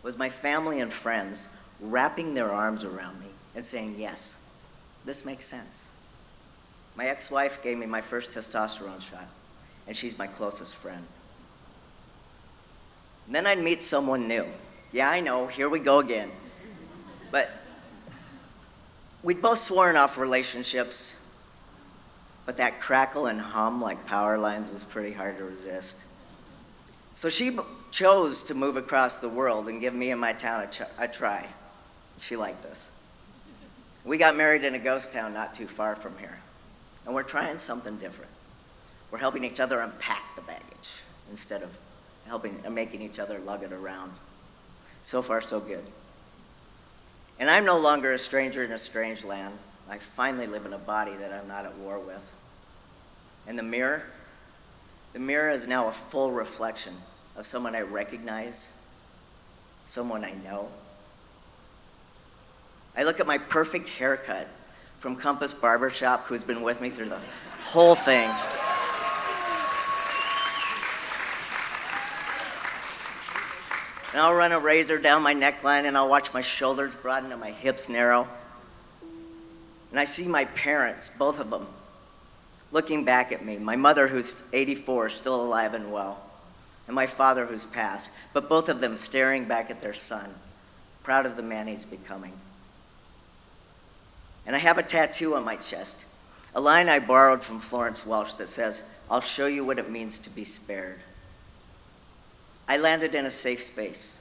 was my family and friends wrapping their arms around me and saying, yes, this makes sense. My ex-wife gave me my first testosterone shot, and she's my closest friend. And then I'd meet someone new. Yeah, I know, here we go again. But we'd both sworn off relationships, but that crackle and hum like power lines was pretty hard to resist. So she chose to move across the world and give me and my town a try. She liked us. We got married in a ghost town not too far from here, and we're trying something different. We're helping each other unpack the baggage instead of making each other lug it around. So far, so good. And I'm no longer a stranger in a strange land. I finally live in a body that I'm not at war with. And the mirror is now a full reflection of someone I recognize, someone I know. I look at my perfect haircut from Compass Barbershop, who's been with me through the whole thing. And I'll run a razor down my neckline, and I'll watch my shoulders broaden and my hips narrow. And I see my parents, both of them, looking back at me. My mother, who's 84, still alive and well, and my father, who's passed, but both of them staring back at their son, proud of the man he's becoming. And I have a tattoo on my chest, a line I borrowed from Florence Welch that says, "I'll show you what it means to be spared." I landed in a safe space,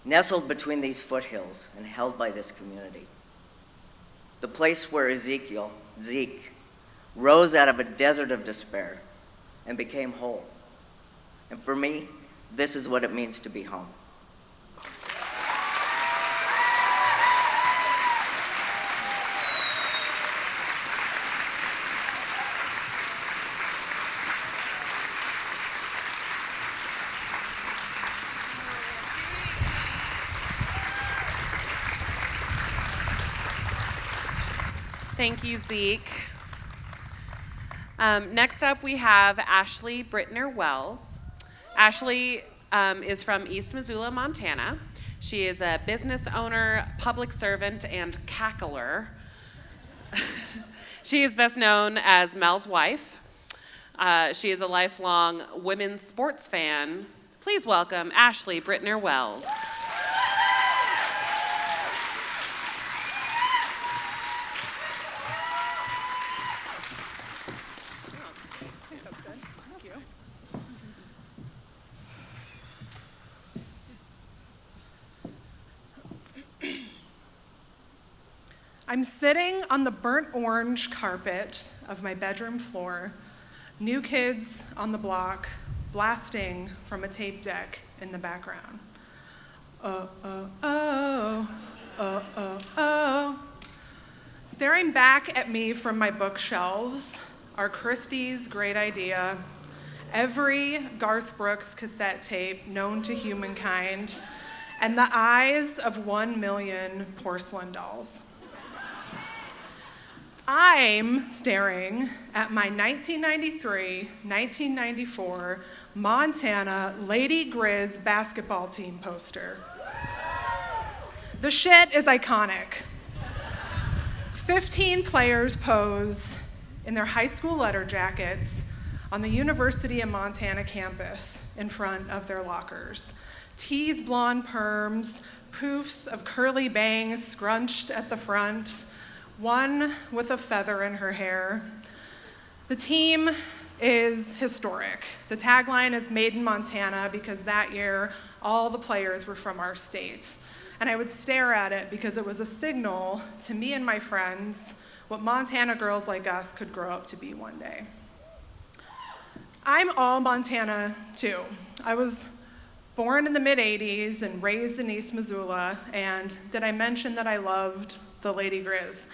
nestled between these foothills and held by this community. The place where Zeke, rose out of a desert of despair and became whole. And for me, this is what it means to be home. Thank you, Zeke. Next up, we have Ashley Brittner Wells. Ashley is from East Missoula, Montana. She is a business owner, public servant, and cackler. She is best known as Mel's wife. She is a lifelong women's sports fan. Please welcome Ashley Brittner Wells. I'm sitting on the burnt orange carpet of my bedroom floor, New Kids on the Block blasting from a tape deck in the background. Oh, oh, oh, oh, oh, oh. Staring back at me from my bookshelves are Christie's Great Idea, every Garth Brooks cassette tape known to humankind, and the eyes of 1 million porcelain dolls. I'm staring at my 1993-1994 Montana Lady Grizz basketball team poster. The shit is iconic. 15 players pose in their high school letter jackets on the University of Montana campus in front of their lockers. Teased blonde perms, poofs of curly bangs scrunched at the front, one with a feather in her hair. The team is historic. The tagline is Made in Montana because that year all the players were from our state. And I would stare at it because it was a signal to me and my friends what Montana girls like us could grow up to be one day. I'm all Montana too. I was born in the mid-'80s and raised in East Missoula, and did I mention that I loved the Lady Grizz?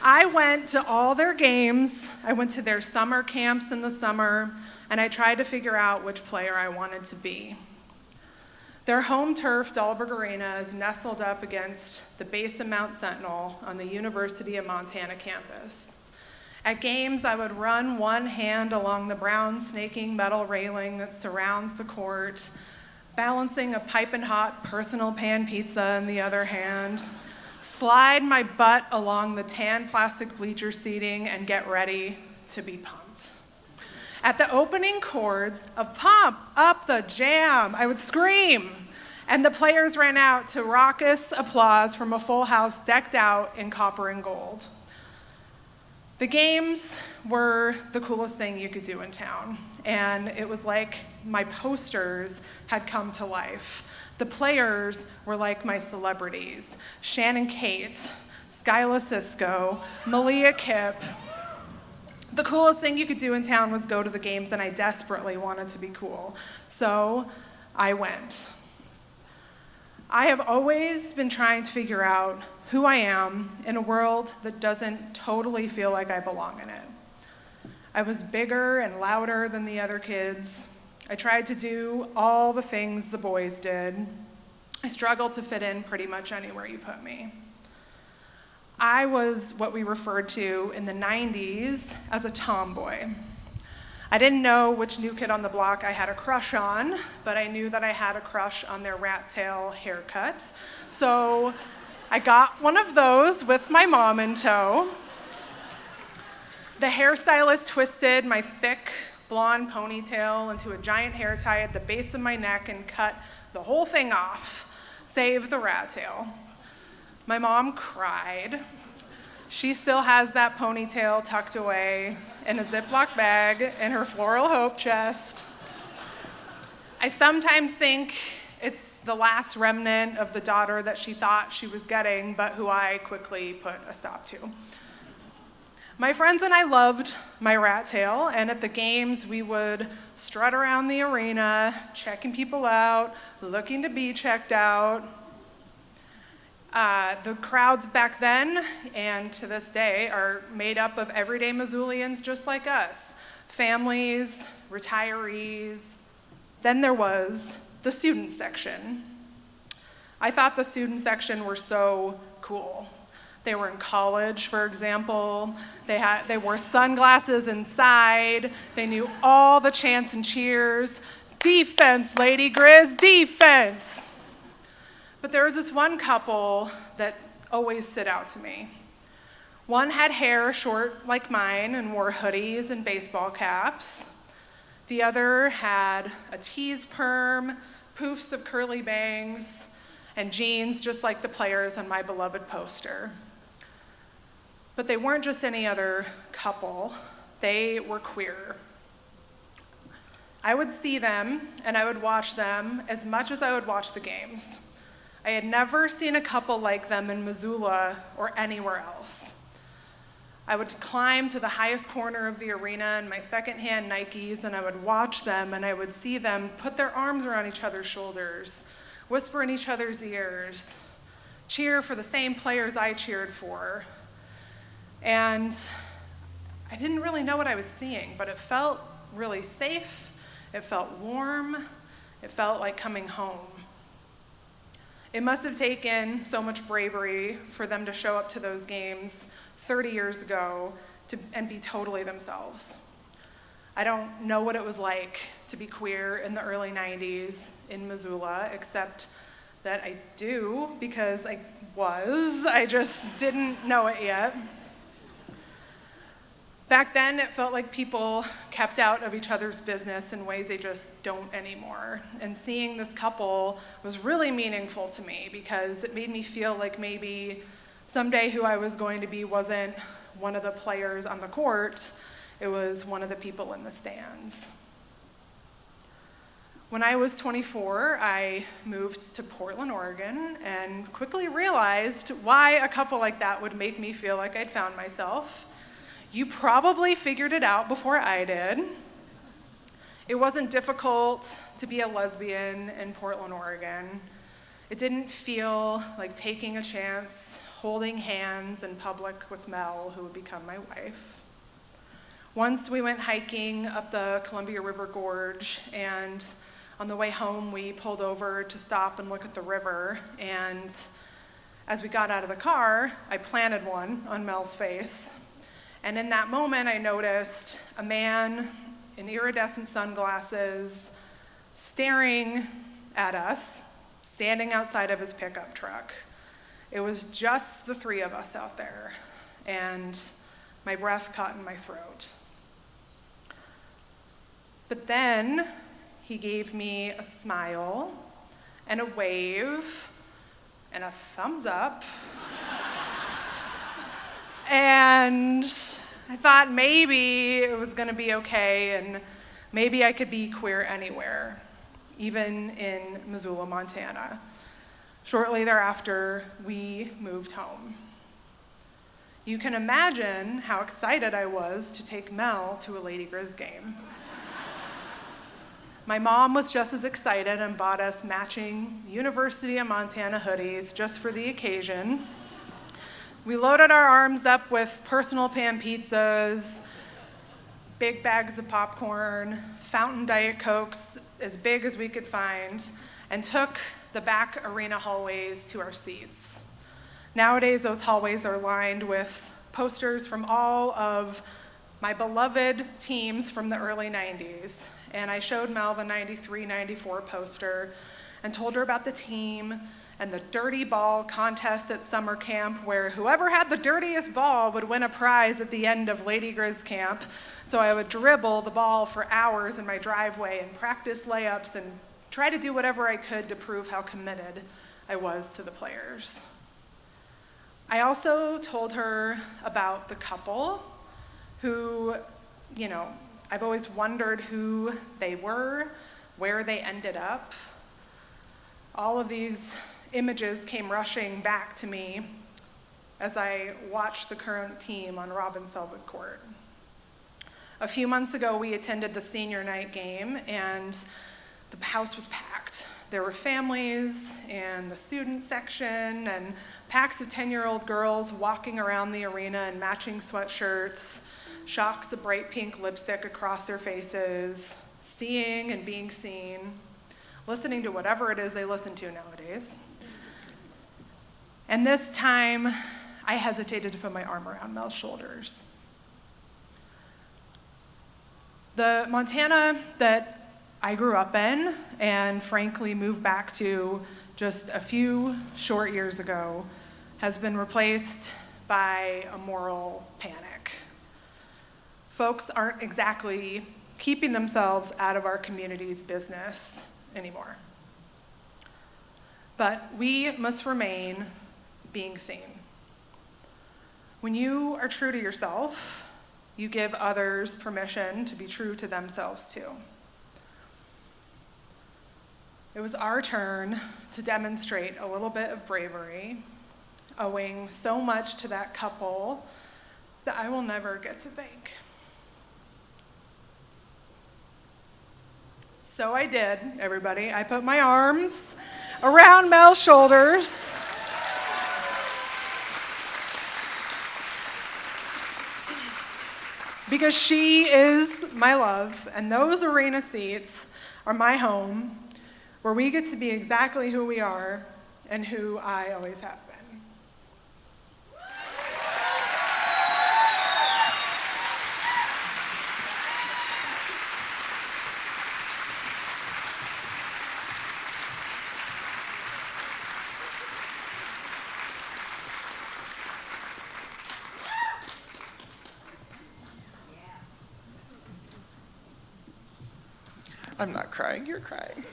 I went to all their games, I went to their summer camps in the summer, and I tried to figure out which player I wanted to be. Their home turf, Dahlberg Arena, is nestled up against the base of Mount Sentinel on the University of Montana campus. At games, I would run one hand along the brown snaking metal railing that surrounds the court, balancing a piping hot personal pan pizza in the other hand, slide my butt along the tan plastic bleacher seating, and get ready to be pumped. At the opening chords of Pump Up the Jam, I would scream, and the players ran out to raucous applause from a full house decked out in copper and gold. The games were the coolest thing you could do in town, and it was like my posters had come to life. The players were like my celebrities: Shannon Kate, Skyla Cisco, Malia Kipp. The coolest thing you could do in town was go to the games, and I desperately wanted to be cool. So I went. I have always been trying to figure out who I am in a world that doesn't totally feel like I belong in it. I was bigger and louder than the other kids. I tried to do all the things the boys did. I struggled to fit in pretty much anywhere you put me. I was what we referred to in the 90s as a tomboy. I didn't know which new kid on the block I had a crush on, but I knew that I had a crush on their rat tail haircut. So I got one of those with my mom in tow. The hairstylist twisted my thick blonde ponytail into a giant hair tie at the base of my neck and cut the whole thing off, save the rat tail. My mom cried. She still has that ponytail tucked away in a Ziploc bag in her Floral Hope chest. I sometimes think it's the last remnant of the daughter that she thought she was getting, but who I quickly put a stop to. My friends and I loved my rat tail, and at the games we would strut around the arena, checking people out, looking to be checked out. The crowds back then and to this day are made up of everyday Missoulians just like us, families, retirees. Then there was the student section. I thought the student section were so cool. They were in college, for example. They wore sunglasses inside. They knew all the chants and cheers. Defense, Lady Grizz, defense. But there was this one couple that always stood out to me. One had hair short like mine and wore hoodies and baseball caps. The other had a tease perm, poofs of curly bangs, and jeans just like the players on my beloved poster. But they weren't just any other couple, they were queer. I would see them and I would watch them as much as I would watch the games. I had never seen a couple like them in Missoula or anywhere else. I would climb to the highest corner of the arena in my secondhand Nikes, and I would watch them, and I would see them put their arms around each other's shoulders, whisper in each other's ears, cheer for the same players I cheered for. And I didn't really know what I was seeing, but it felt really safe, it felt warm, it felt like coming home. It must have taken so much bravery for them to show up to those games 30 years ago and be totally themselves. I don't know what it was like to be queer in the early 90s in Missoula, except that I do because I just didn't know it yet. Back then, it felt like people kept out of each other's business in ways they just don't anymore. And seeing this couple was really meaningful to me because it made me feel like maybe someday who I was going to be wasn't one of the players on the court, it was one of the people in the stands. When I was 24, I moved to Portland, Oregon, and quickly realized why a couple like that would make me feel like I'd found myself. You probably figured it out before I did. It wasn't difficult to be a lesbian in Portland, Oregon. It didn't feel like taking a chance, holding hands in public with Mel, who would become my wife. Once we went hiking up the Columbia River Gorge, and on the way home we pulled over to stop and look at the river, and as we got out of the car, I planted one on Mel's face. And in that moment, I noticed a man in iridescent sunglasses staring at us, standing outside of his pickup truck. It was just the three of us out there, and my breath caught in my throat. But then he gave me a smile and a wave and a thumbs up. And I thought maybe it was going to be okay, and maybe I could be queer anywhere, even in Missoula, Montana. Shortly thereafter, we moved home. You can imagine how excited I was to take Mel to a Lady Grizz game. My mom was just as excited and bought us matching University of Montana hoodies just for the occasion. We loaded our arms up with personal pan pizzas, big bags of popcorn, fountain Diet Cokes as big as we could find, and took the back arena hallways to our seats. Nowadays, those hallways are lined with posters from all of my beloved teams from the early 90s. And I showed Mel the 93-94 poster and told her about the team and the dirty ball contest at summer camp, where whoever had the dirtiest ball would win a prize at the end of Lady Grizz camp. So I would dribble the ball for hours in my driveway and practice layups and try to do whatever I could to prove how committed I was to the players. I also told her about the couple who, I've always wondered who they were, where they ended up. All of these images came rushing back to me as I watched the current team on Robin Selvig Court. A few months ago, we attended the senior night game, and the house was packed. There were families and the student section and packs of 10-year-old girls walking around the arena in matching sweatshirts, shocks of bright pink lipstick across their faces, seeing and being seen, listening to whatever it is they listen to nowadays. And this time, I hesitated to put my arm around Mel's shoulders. The Montana that I grew up in and frankly moved back to just a few short years ago has been replaced by a moral panic. Folks aren't exactly keeping themselves out of our community's business anymore. But we must remain being seen. When you are true to yourself, you give others permission to be true to themselves too. It was our turn to demonstrate a little bit of bravery, owing so much to that couple that I will never get to thank. So I did, everybody. I put my arms around Mel's shoulders. Because she is my love, and those arena seats are my home, where we get to be exactly who we are and who I always have been. I'm not crying, you're crying.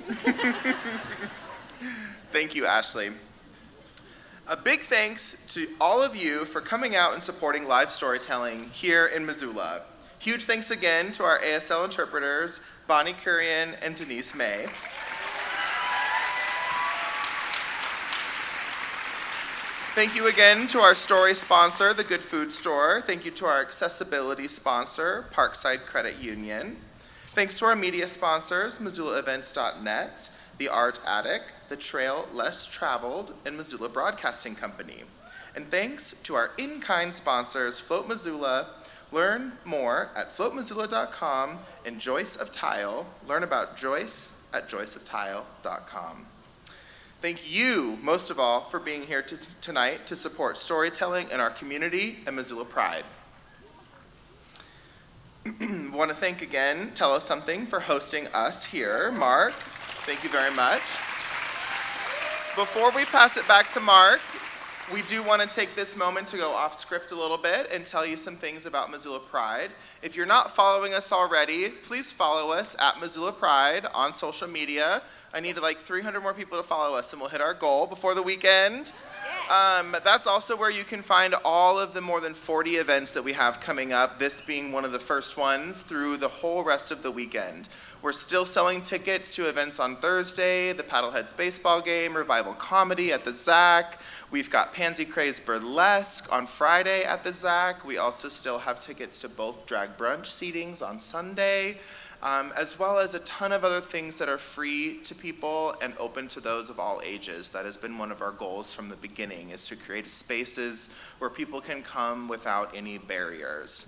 Thank you, Ashley. A big thanks to all of you for coming out and supporting live storytelling here in Missoula. Huge thanks again to our ASL interpreters, Bonnie Kurian and Denise May. Thank you again to our story sponsor, the Good Food Store. Thank you to our accessibility sponsor, Parkside Credit Union. Thanks to our media sponsors, MissoulaEvents.net, The Art Attic, The Trail Less Traveled, and Missoula Broadcasting Company. And thanks to our in-kind sponsors, Float Missoula. Learn more at floatmissoula.com and Joyce of Tile. Learn about Joyce at joyceoftile.com. Thank you, most of all, for being here tonight to support storytelling in our community and Missoula Pride. Want to thank again Tell Us Something for hosting us here. Mark, thank you very much. Before we pass it back to Mark, We do want to take this moment to go off script a little bit and tell you some things about Missoula Pride. If you're not following us already, please follow us at Missoula Pride on social media. I need like 300 more people to follow us and we'll hit our goal before the weekend. That's also where you can find all of the more than 40 events that we have coming up, this being one of the first ones through the whole rest of the weekend. We're still selling tickets to events on Thursday, the Paddleheads baseball game, Revival Comedy at the ZAC. We've got Pansy Craze Burlesque on Friday at the ZAC. We also still have tickets to both drag brunch seatings on Sunday, as well as a ton of other things that are free to people and open to those of all ages. That has been one of our goals from the beginning, is to create spaces where people can come without any barriers.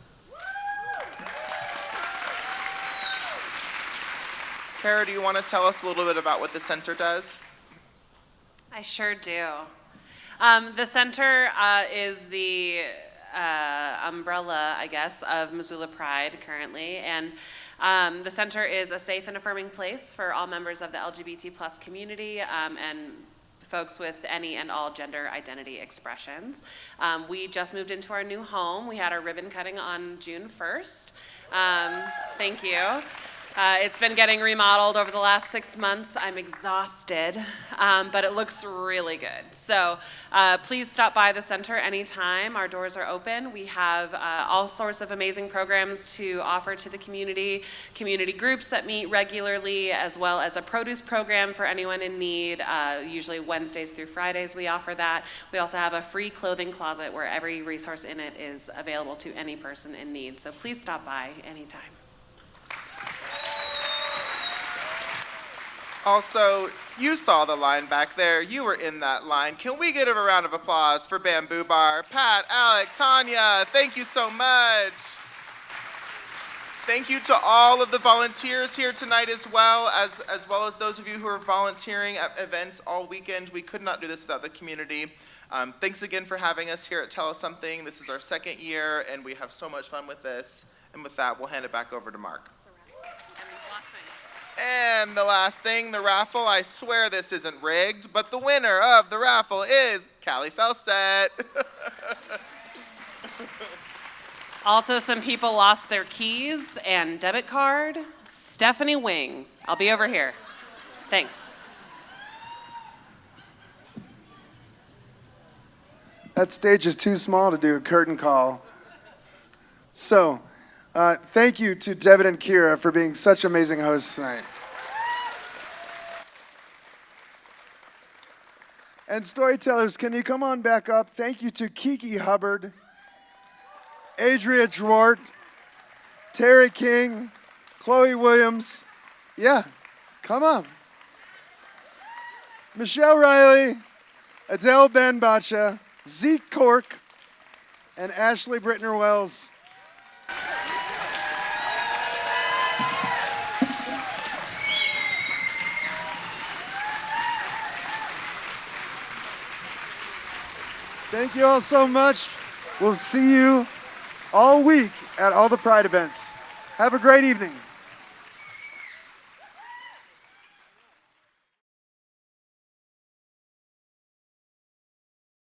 Kara, do you want to tell us a little bit about what the center does? I sure do. The center is the umbrella, I guess, of Missoula Pride currently, and the center is a safe and affirming place for all members of the LGBT+ community and folks with any and all gender identity expressions. We just moved into our new home. We had our ribbon cutting on June 1st. Thank you. It's been getting remodeled over the last 6 months. I'm exhausted, but it looks really good. So please stop by the center anytime. Our doors are open. We have all sorts of amazing programs to offer to the community groups that meet regularly, as well as a produce program for anyone in need. Usually Wednesdays through Fridays we offer that. We also have a free clothing closet where every resource in it is available to any person in need. So please stop by anytime. Also, you saw the line back there. You were in that line. Can we give a round of applause for Bamboo Bar? Pat, Alec, Tanya, thank you so much. Thank you to all of the volunteers here tonight as well as those of you who are volunteering at events all weekend. We could not do this without the community. Thanks again for having us here at Tell Us Something. This is our second year, and we have so much fun with this. And with that, we'll hand it back over to Mark. And the last thing, the raffle. I swear this isn't rigged, but the winner of the raffle is Callie Felstedt. Also, some people lost their keys and debit card. Stephanie Wing. I'll be over here. Thanks. That stage is too small to do a curtain call. So, thank you to Devin and Kira for being such amazing hosts tonight. And storytellers, can you come on back up? Thank you to Kiki Hubbard, Adria Dwart, Terry King, Chloe Williams. Yeah, come on. Michelle Riley, Adele Benbacha, Zeke Cork, and Ashley Brittner Wells. Thank you all so much. We'll see you all week at all the Pride events. Have a great evening.